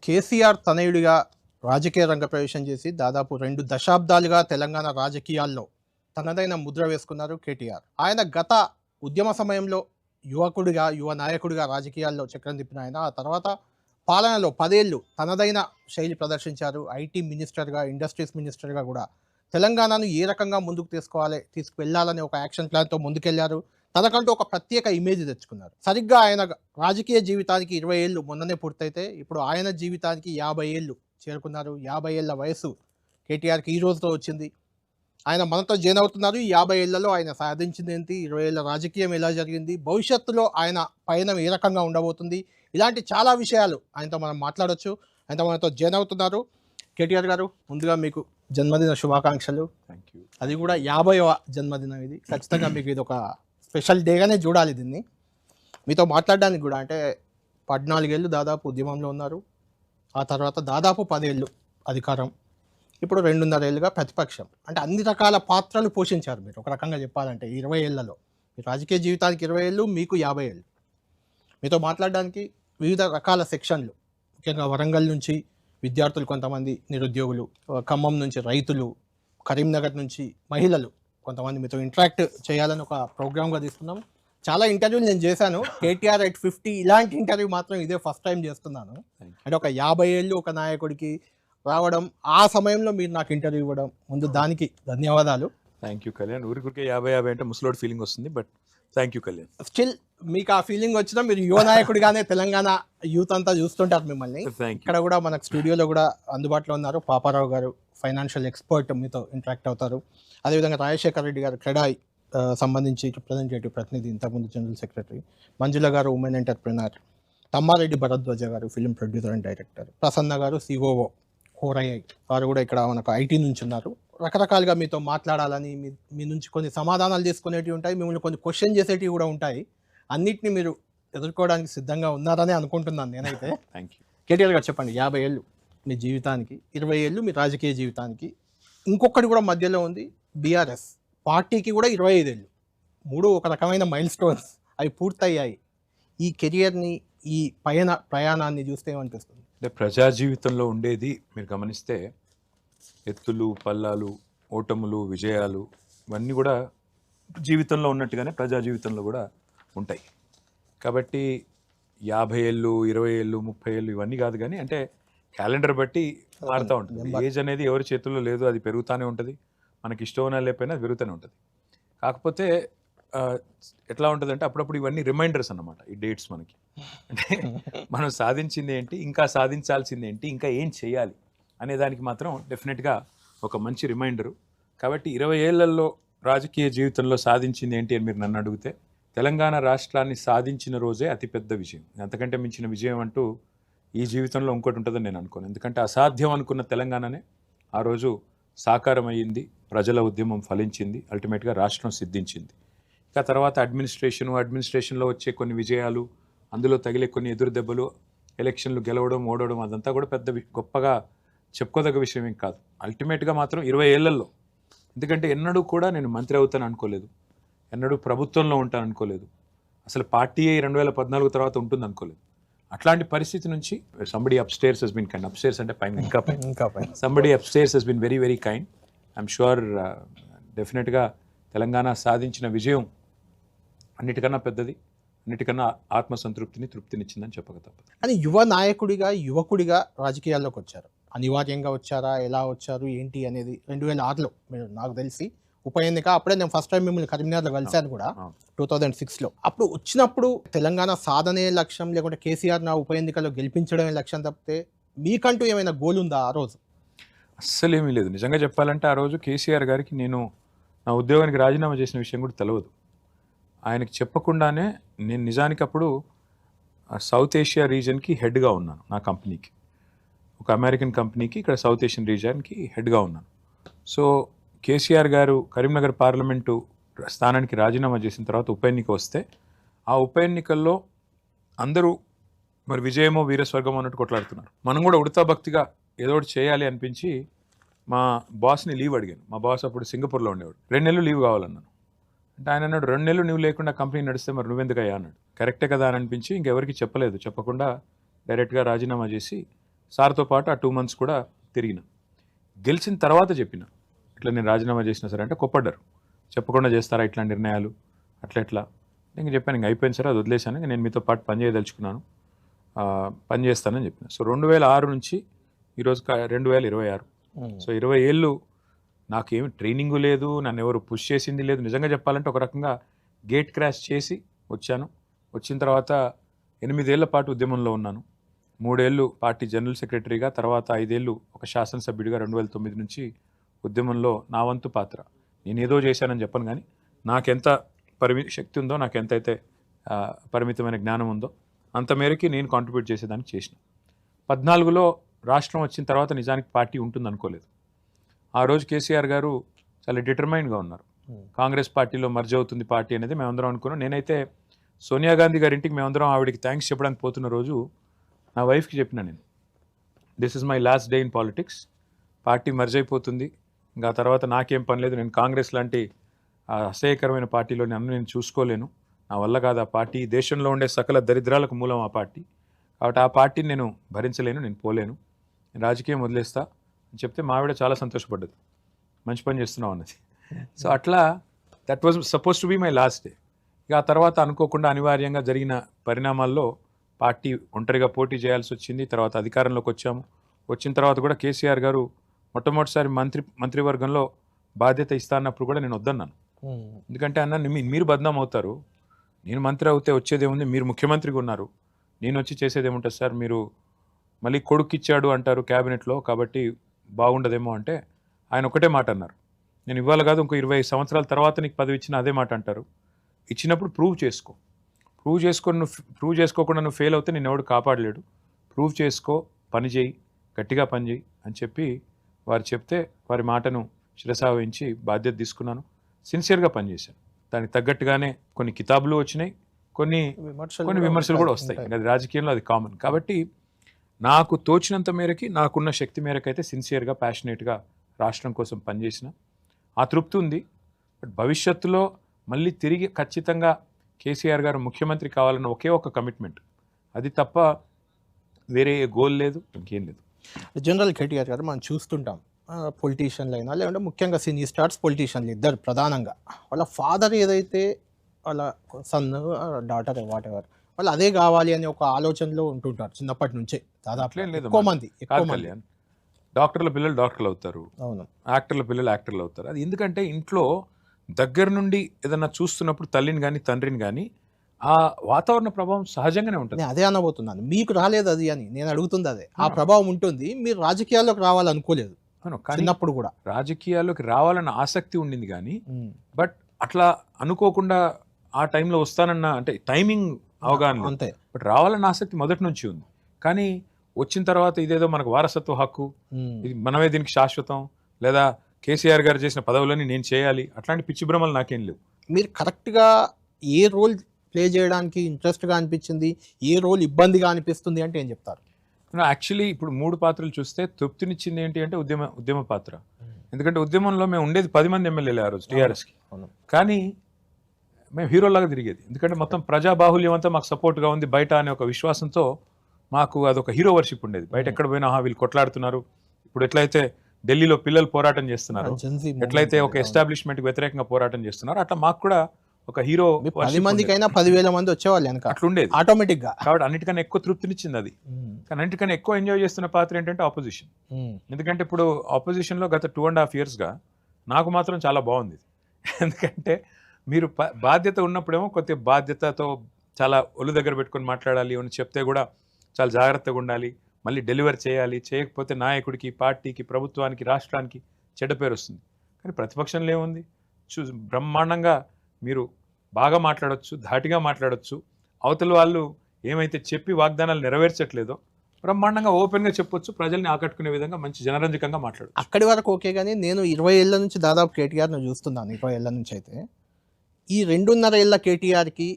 కేసీఆర్ తనయుడిగా రాజకీయ రంగ ప్రవేశం చేసి దాదాపు 2 దశాబ్దాలుగా తెలంగాణ రాజకీయాల్లో తనదైన ముద్ర వేసుకున్నారు కేటీఆర్. ఆయన గత ఉద్యమ సమయంలో యువకుడిగా, యువ నాయకుడిగా రాజకీయాల్లో చక్రం తిప్పిన ఆయన ఆ తర్వాత పాలనలో 10 ఏళ్ళు తనదైన శైలి ప్రదర్శించారు. ఐటీ మినిస్టర్గా, ఇండస్ట్రీస్ మినిస్టర్గా కూడా తెలంగాణను ఏ రకంగా ముందుకు తీసుకువెళ్ళాలని ఒక యాక్షన్ ప్లాన్తో ముందుకెళ్లారు. తనకంటూ ఒక ప్రత్యేక ఇమేజ్ తెచ్చుకున్నారు. సరిగ్గా ఆయన రాజకీయ జీవితానికి 20 ఏళ్ళు మొన్ననే పూర్తయితే ఇప్పుడు ఆయన జీవితానికి 50 ఏళ్ళు చేరుకున్నారు. 50 ఏళ్ల వయసు కేటీఆర్కి ఈ రోజుతో వచ్చింది. ఆయన మనతో జాయిన్ అవుతున్నారు. ఈ 50 ఏళ్లలో ఆయన సాధించింది ఏంటి, 20 ఏళ్ల రాజకీయం ఎలా జరిగింది, భవిష్యత్తులో ఆయన పయనం ఏ రకంగా ఉండబోతుంది, ఇలాంటి చాలా విషయాలు ఆయనతో మనం మాట్లాడొచ్చు. ఆయనతో మనతో జాయిన్ అవుతున్నారు. కేటీఆర్ గారు, ముందుగా మీకు జన్మదిన శుభాకాంక్షలు. Thank you. అది కూడా 50వ జన్మదినం. ఇది ఖచ్చితంగా మీకు ఇది ఒక స్పెషల్ డేగానే చూడాలి దీన్ని. మీతో మాట్లాడడానికి కూడా అంటే 14 ఏళ్ళు దాదాపు ఉద్యమంలో ఉన్నారు. ఆ తర్వాత దాదాపు 10 ఏళ్ళు అధికారం, ఇప్పుడు 2.5 ఏళ్ళుగా ప్రతిపక్షం. అంటే అన్ని రకాల పాత్రలు పోషించారు మీరు ఒక రకంగా చెప్పాలంటే 20 ఏళ్లలో. మీ రాజకీయ జీవితానికి 20 ఏళ్ళు, మీకు 50 ఏళ్ళు. మీతో మాట్లాడడానికి వివిధ రకాల సెక్షన్లు, ముఖ్యంగా వరంగల్ నుంచి విద్యార్థులు, కొంతమంది నిరుద్యోగులు, ఖమ్మం నుంచి రైతులు, కరీంనగర్ నుంచి మహిళలు కొంతమంది మీతో ఇంటరాక్ట్ చేయాలని ఒక ప్రోగ్రామ్గా తీసుకున్నాం. చాలా ఇంటర్వ్యూలు నేను చేశాను. కేటీఆర్ ఎట్ 50 ఇలాంటి ఇంటర్వ్యూ మాత్రం ఇదే ఫస్ట్ టైం చేస్తున్నాను. అంటే ఒక 50 ఏళ్ళు ఒక నాయకుడికి రావడం, ఆ సమయంలో మీరు నాకు ఇంటర్వ్యూ ఇవ్వడం, ముందు దానికి ధన్యవాదాలు. Thank you Kalyan. ఊరికే 50 అంటే ముసలోడ్ ఫీలింగ్ వస్తుంది, but thank you Kalyan. Still మీకు ఆ ఫీలింగ్ వచ్చినా మీరు యువ నాయకుడిగానే తెలంగాణ యూత్ అంతా చూస్తుంటారు మిమ్మల్ని. ఇక్కడ కూడా మనకు స్టూడియోలో కూడా అందుబాటులో ఉన్నారు పాపారావు గారు, ఫైనాన్షియల్ ఎక్స్పర్ట్, మీతో ఇంటరాక్ట్ అవుతారు. అదేవిధంగా రాజశేఖర్ రెడ్డి గారు, క్రెడాయ్ సంబంధించి రిప్రజెంటేటివ్ ప్రతినిధి, ఇంతకుముందు జనరల్ సెక్రటరీ, మంజుల గారు ఉమెన్ ఎంటర్ప్రినర్, తమ్మారెడ్డి భరద్వాజ గారు film producer and director, Prasanna గారు సిఓఓ కోరయ్య వారు కూడా ఇక్కడ మనకు ఐటీ నుంచి ఉన్నారు. రకరకాలుగా మీతో మాట్లాడాలని, మీ నుంచి కొన్ని సమాధానాలు తీసుకునేటివి ఉంటాయి, మిమ్మల్ని కొన్ని క్వశ్చన్ చేసేటివి కూడా ఉంటాయి. అన్నిటిని మీరు ఎదుర్కోవడానికి సిద్ధంగా ఉన్నారని అనుకుంటున్నాను నేనైతే. Thank you. కేటీఆర్ గారు చెప్పండి, 50 ఏళ్ళు మీ జీవితానికి, 20 ఏళ్ళు మీ రాజకీయ జీవితానికి, ఇంకొకటి కూడా మధ్యలో ఉంది బీఆర్ఎస్ పార్టీకి కూడా 25 ఏళ్ళు. 3 ఒక రకమైన మైల్ స్టోన్స్, అవి పూర్తయ్యాయి. ఈ కెరియర్ని, ఈ ప్రయాణాన్ని చూస్తే ఏమనిపిస్తుంది? అంటే ప్రజా జీవితంలో ఉండేది మీరు గమనిస్తే ఎత్తులు, పల్లాలు, ఓటములు, విజయాలు ఇవన్నీ కూడా జీవితంలో ఉన్నట్టుగానే ప్రజా జీవితంలో కూడా ఉంటాయి. కాబట్టి 50 ఏళ్ళు, 20 ఏళ్ళు, 30 ఏళ్ళు ఇవన్నీ కాదు, కానీ అంటే క్యాలెండర్ బట్టి మారుతూ ఉంటుంది. ఏజ్ అనేది ఎవరి చేతుల్లో లేదు, అది పెరుగుతూనే ఉంటుంది. మనకి ఇష్టం ఉన్నా లేకపోయినా అది పెరుగుతూనే ఉంటుంది. కాకపోతే ఎట్లా ఉంటుంది అంటే అప్పుడప్పుడు ఇవన్నీ రిమైండర్స్ అన్నమాట, ఈ డేట్స్ మనకి. అంటే మనం సాధించింది ఏంటి, ఇంకా సాధించాల్సింది ఏంటి, ఇంకా ఏం చేయాలి అనే దానికి మాత్రం డెఫినెట్గా ఒక మంచి రిమైండరు. కాబట్టి 20 ఏళ్లలో రాజకీయ జీవితంలో సాధించింది ఏంటి అని మీరు నన్ను అడిగితే, తెలంగాణ రాష్ట్రాన్ని సాధించిన రోజే అతిపెద్ద విజయం. అంతకంటే మించిన విజయం అంటూ ఈ జీవితంలో ఇంకోటి ఉంటుందని నేను అనుకోను. ఎందుకంటే అసాధ్యం అనుకున్న తెలంగాణనే ఆ రోజు సాకారం అయ్యింది, ప్రజల ఉద్యమం ఫలించింది, అల్టిమేట్గా రాష్ట్రం సిద్ధించింది. ఇక తర్వాత అడ్మినిస్ట్రేషన్లో వచ్చే కొన్ని విజయాలు, అందులో తగిలే కొన్ని ఎదురు దెబ్బలు, ఎలక్షన్లు గెలవడం, ఓడవడం, అదంతా కూడా పెద్ద గొప్పగా చెప్పుకోదగ్గ విషయం ఏం కాదు. అల్టిమేట్గా మాత్రం 20 ఏళ్లలో, ఎందుకంటే ఎన్నడూ కూడా నేను మంత్రి అవుతాను అనుకోలేదు, ఎన్నడూ ప్రభుత్వంలో ఉంటాను అనుకోలేదు, అసలు పార్టీ 2014 తర్వాత ఉంటుంది అనుకోలేదు. అట్లాంటి పరిస్థితి నుంచి somebody upstairs he's been kind, upstairs అంటే పైన ఇంకా పైన, somebody upstairs he's been very very kind. I'm sure డెఫినెట్గా తెలంగాణ సాధించిన విజయం అన్నిటికన్నా పెద్దది, అన్నిటికన్నా ఆత్మసంతృప్తిని, తృప్తినిచ్చిందని చెప్పక తప్పదు. అని యువ నాయకుడిగా, యువకుడిగా రాజకీయాల్లోకి వచ్చారు. అనివార్యంగా వచ్చారా, ఎలా వచ్చారు, ఏంటి అనేది 2006లో మీరు నాకు తెలిసి ఉప ఎన్నిక, అప్పుడే నేను ఫస్ట్ టైం మిమ్మల్ని కరీంనగర్లో కలిశాను కూడా 2006లో. అప్పుడు వచ్చినప్పుడు తెలంగాణ సాధనే లక్ష్యం, లేకుంటే కేసీఆర్ నా ఉప ఎన్నికలో గెలిపించడమే లక్ష్యం తప్పితే మీకంటూ ఏమైనా గోల్ ఉందా ఆ రోజు? అస్సలు ఏమీ లేదు. నిజంగా చెప్పాలంటే ఆ రోజు కేసీఆర్ గారికి నేను నా ఉద్యోగానికి రాజీనామా చేసిన విషయం కూడా తెలియదు. ఆయనకి చెప్పకుండానే నేను నిజానికి అప్పుడు సౌత్ ఏషియా రీజన్కి హెడ్గా ఉన్నాను. నా కంపెనీకి, ఒక అమెరికన్ కంపెనీకి ఇక్కడ సౌత్ ఏషియన్ రీజన్కి హెడ్గా ఉన్నాను. సో కేసీఆర్ గారు కరీంనగర్ పార్లమెంటు స్థానానికి రాజీనామా చేసిన తర్వాత ఉప ఎన్నిక వస్తే, ఆ ఉప ఎన్నికల్లో అందరూ మరి విజయమో వీరస్వర్గమో అన్నట్టు కొట్లాడుతున్నారు. మనం కూడా ఉడతా భక్తిగా ఏదో ఒకటి చేయాలి అనిపించి మా బాస్ని లీవ్ అడిగాను. మా బాస్ అప్పుడు సింగపూర్లో ఉండేవాడు. 2 నెలలు లీవ్ కావాలన్నాను. అంటే ఆయన అన్నాడు, 2 నెలలు నువ్వు లేకుండా కంపెనీ నడిస్తే మరి నువ్వెందుకు అయ్యా అన్నాడు. కరెక్టే కదా అని అనిపించి ఇంకెవరికి చెప్పలేదు. చెప్పకుండా డైరెక్ట్గా రాజీనామా చేసి సార్తో పాటు ఆ 2 months కూడా తిరిగిన. గెలిచిన తర్వాత చెప్పిన ఇట్లా నేను రాజీనామా చేసినా సరే అంటే కొప్పడ్డారు. చెప్పకుండా చేస్తారా ఇట్లా నిర్ణయాలు అట్లా ఎట్లా. నేను చెప్పాను ఇంక అయిపోయింది సార్, అది వదిలేశాను, ఇంక నేను మీతో పాటు పని చేయదలుచుకున్నాను, పని చేస్తానని చెప్పిన. సో 2006 నుంచి ఈరోజు 2026. సో 20 ఏళ్ళు నాకేమి ట్రైనింగ్ లేదు, నన్ను ఎవరు పుష్ చేసింది లేదు. నిజంగా చెప్పాలంటే ఒక రకంగా గేట్ క్రాష్ చేసి వచ్చాను. వచ్చిన తర్వాత 8 ఏళ్ల పాటు ఉద్యమంలో ఉన్నాను. 3 ఏళ్ళు పార్టీ జనరల్ సెక్రటరీగా, తర్వాత 5 ఏళ్ళు ఒక శాసనసభ్యుడిగా 2009 నుంచి ఉద్యమంలో నా వంతు పాత్ర. నేను ఏదో చేశానని చెప్పను, కానీ నాకెంత శక్తి ఉందో, నాకు ఎంతైతే పరిమితమైన జ్ఞానం ఉందో అంత మేరకి నేను కాంట్రిబ్యూట్ చేసేదానికి చేసిన. 14లో రాష్ట్రం వచ్చిన తర్వాత నిజానికి పార్టీ ఉంటుంది అనుకోలేదు. ఆ రోజు కేసీఆర్ గారు చాలా డిటర్మైన్డ్గా ఉన్నారు. కాంగ్రెస్ పార్టీలో మర్జ్ అవుతుంది పార్టీ అనేది మేమందరం అనుకున్నాం. నేనైతే సోనియా గాంధీ గారి ఇంటికి మేమందరం ఆవిడకి థ్యాంక్స్ చెప్పడానికి పోతున్న రోజు నా వైఫ్కి చెప్పిన, నేను this is my last day in politics, party merge అయిపోతుంది, ఇంకా తర్వాత నాకేం పని లేదు, నేను కాంగ్రెస్ లాంటి అసహ్యకరమైన పార్టీలో నేను చూసుకోలేను, నా వల్ల కాదు, ఆ పార్టీ దేశంలో ఉండే సకల దరిద్రాలకు మూలం ఆ పార్టీ, కాబట్టి ఆ పార్టీని నేను భరించలేను, నేను పోలేను, రాజకీయం వదిలేస్తా అని చెప్తే మా ఆవిడ చాలా సంతోషపడ్డది, మంచి పని చేస్తున్నావు అన్నది. సో అట్లా that was suppose to be my last day. ఇక ఆ తర్వాత అనుకోకుండా అనివార్యంగా జరిగిన పరిణామాల్లో పార్టీ ఒంటరిగా పోటీ చేయాల్సి వచ్చింది. తర్వాత అధికారంలోకి వచ్చాము. వచ్చిన తర్వాత కూడా కేసీఆర్ గారు మొట్టమొదటిసారి మంత్రివర్గంలో బాధ్యత ఇస్తా అన్నప్పుడు కూడా నేను వద్దన్నాను. ఎందుకంటే అన్న మీరు బద్నాం అవుతారు, నేను మంత్రి అవుతే వచ్చేదేముంది, మీరు ముఖ్యమంత్రిగా ఉన్నారు, నేను వచ్చి చేసేదేముంటుంది సార్, మీరు మళ్ళీ కొడుకిచ్చాడు అంటారు క్యాబినెట్లో, కాబట్టి బాగుండదేమో అంటే ఆయన ఒకటే మాట అన్నారు, నేను ఇవ్వాలి కాదు, ఇంకో 20 సంవత్సరాల తర్వాత నీకు పదవి ఇచ్చిన అదే మాట అంటారు, ఇచ్చినప్పుడు ప్రూవ్ చేసుకోకుండా నువ్వు ఫెయిల్ అవుతే నేను ఎవడు కాపాడలేడు, ప్రూవ్ చేసుకో, పని చేయి, గట్టిగా పని చేయి అని చెప్పి వారు చెప్తే వారి మాటను శిరసావహించి బాధ్యత తీసుకున్నాను. సిన్సియర్గా పనిచేశాను. దానికి తగ్గట్టుగానే కొన్ని కితాబులు వచ్చినాయి, కొన్ని విమర్శలు కూడా వస్తాయి, అది రాజకీయంలో అది కామన్. కాబట్టి నాకు తోచినంత మేరకి, నాకున్న శక్తి మేరకు అయితే సిన్సియర్గా, ప్యాషనేట్గా రాష్ట్రం కోసం పనిచేసిన ఆ తృప్తి ఉంది. బట్ భవిష్యత్తులో మళ్ళీ తిరిగి ఖచ్చితంగా కేసీఆర్ గారు ముఖ్యమంత్రి కావాలన్న ఒకే ఒక కమిట్మెంట్, అది తప్ప వేరే గోల్ లేదు, ఇంకేం లేదు. జనరల్ కేటీఆర్ గారు మనం చూస్తుంటాం, పొలిటీషియన్లు అయినా లేదంటే ముఖ్యంగా సీనియర్ స్టార్స్ పొలిటీషియన్లు ఇద్దరు ప్రధానంగా, వాళ్ళ ఫాదర్ ఏదైతే వాళ్ళ సన్ డాటర్ వాట్ ఎవర్ వాళ్ళు అదే కావాలి అనే ఒక ఆలోచనలో ఉంటుంటారు చిన్నప్పటి నుంచే. దాదాపు ఎక్కువ మంది డాక్టర్ల పిల్లలు డాక్టర్లు అవుతారు, అవును, యాక్టర్ల పిల్లలు యాక్టర్లు అవుతారు. అది ఎందుకంటే ఇంట్లో దగ్గర నుండి ఏదన్నా చూస్తున్నప్పుడు తల్లిని కానీ తండ్రిని కానీ ఆ వాతావరణ ప్రభావం సహజంగానే ఉంటుంది. నేను అదే అనబోతున్నాను, మీకు రాలేదు అది అని నేను అడుగుతుంది అదే. ఆ ప్రభావం ఉంటుంది, మీరు రాజకీయాల్లోకి రావాలనుకోలేదు చిన్నప్పుడు కూడా. రాజకీయాల్లోకి రావాలన్న ఆసక్తి ఉండింది కానీ, బట్ అట్లా అనుకోకుండా ఆ టైంలో వస్తానన్న అంటే టైమింగ్ అవగాహన అంతే. బట్ రావాలన్న ఆసక్తి మొదటి నుంచి ఉంది. కానీ వచ్చిన తర్వాత ఇదేదో మనకు వారసత్వ హక్కు, ఇది మనమే దీనికి శాశ్వతం, లేదా కేసీఆర్ గారు చేసిన పదవులని నేను చేయాలి, అట్లాంటి పిచ్చి భ్రమలు నాకేం లేవు. మీరు కరెక్ట్గా ఏ రోల్ ప్లే చేయడానికి ఇంట్రెస్ట్గా అనిపించింది, ఏ రోల్ ఇబ్బందిగా అనిపిస్తుంది అంటే ఏం చెప్తారు? యాక్చువల్లీ ఇప్పుడు 3 పాత్రలు చూస్తే తృప్తినిచ్చింది ఏంటి అంటే ఉద్యమ పాత్ర. ఎందుకంటే ఉద్యమంలో మేము ఉండేది 10 మంది ఎమ్మెల్యేలు ఆ రోజు టీఆర్ఎస్కి, కానీ మేము హీరోలాగా తిరిగేది. ఎందుకంటే మొత్తం ప్రజాబాహుల్యం అంతా మాకు సపోర్ట్గా ఉంది బయట అనే ఒక విశ్వాసంతో మాకు అదొక హీరో వర్షిప్ ఉండేది. బయట ఎక్కడ పోయినా వీళ్ళు కొట్లాడుతున్నారు, ఇప్పుడు ఎట్లయితే ఢిల్లీలో పిల్లలు పోరాటం చేస్తున్నారు, ఎట్లయితే ఒక ఎస్టాబ్లిష్మెంట్కి వ్యతిరేకంగా పోరాటం చేస్తున్నారు, అట్లా మాకు కూడా ఒక హీరో 10 మందికైనా 10,000 మంది వచ్చేవాళ్ళు వెనక, అట్లుండేది ఆటోమేటిక్ గా. కాబట్టి అన్నిటికన్నా ఎక్కువ తృప్తినిచ్చింది అది. కానీ అన్నిటికన్నా ఎక్కువ ఎంజాయ్ చేస్తున్న పాత్ర ఏంటంటే ఆపోజిషన్. ఎందుకంటే ఇప్పుడు ఆపోజిషన్లో గత 2.5 yearsగా నాకు మాత్రం చాలా బాగుంది. ఎందుకంటే మీరు బాధ్యత ఉన్నప్పుడేమో కొద్దిగా బాధ్యతతో చాలా ఒళ్ళు దగ్గర పెట్టుకొని మాట్లాడాలి అని చెప్తే కూడా చాలా జాగ్రత్తగా ఉండాలి, మళ్ళీ డెలివర్ చేయాలి, చేయకపోతే నాయకుడికి, పార్టీకి, ప్రభుత్వానికి, రాష్ట్రానికి చెడ్డ పేరు వస్తుంది. కానీ ప్రతిపక్షంలో ఏముంది, బ్రహ్మాండంగా మీరు బాగా మాట్లాడొచ్చు, ధాటిగా మాట్లాడొచ్చు, అవతల వాళ్ళు ఏమైతే చెప్పి వాగ్దానాలు నెరవేర్చట్లేదో బ్రహ్మాండంగా ఓపెన్గా చెప్పొచ్చు, ప్రజల్ని ఆకట్టుకునే విధంగా మంచి జనరంజకంగా మాట్లాడచ్చు. అక్కడి వరకు ఓకే, కానీ నేను 20 ఏళ్ళ నుంచి దాదాపు కేటీఆర్ను చూస్తున్నాను. 20 ఏళ్ళ నుంచి అయితే ఈ 2.5 ఏళ్ళ కేటీఆర్కి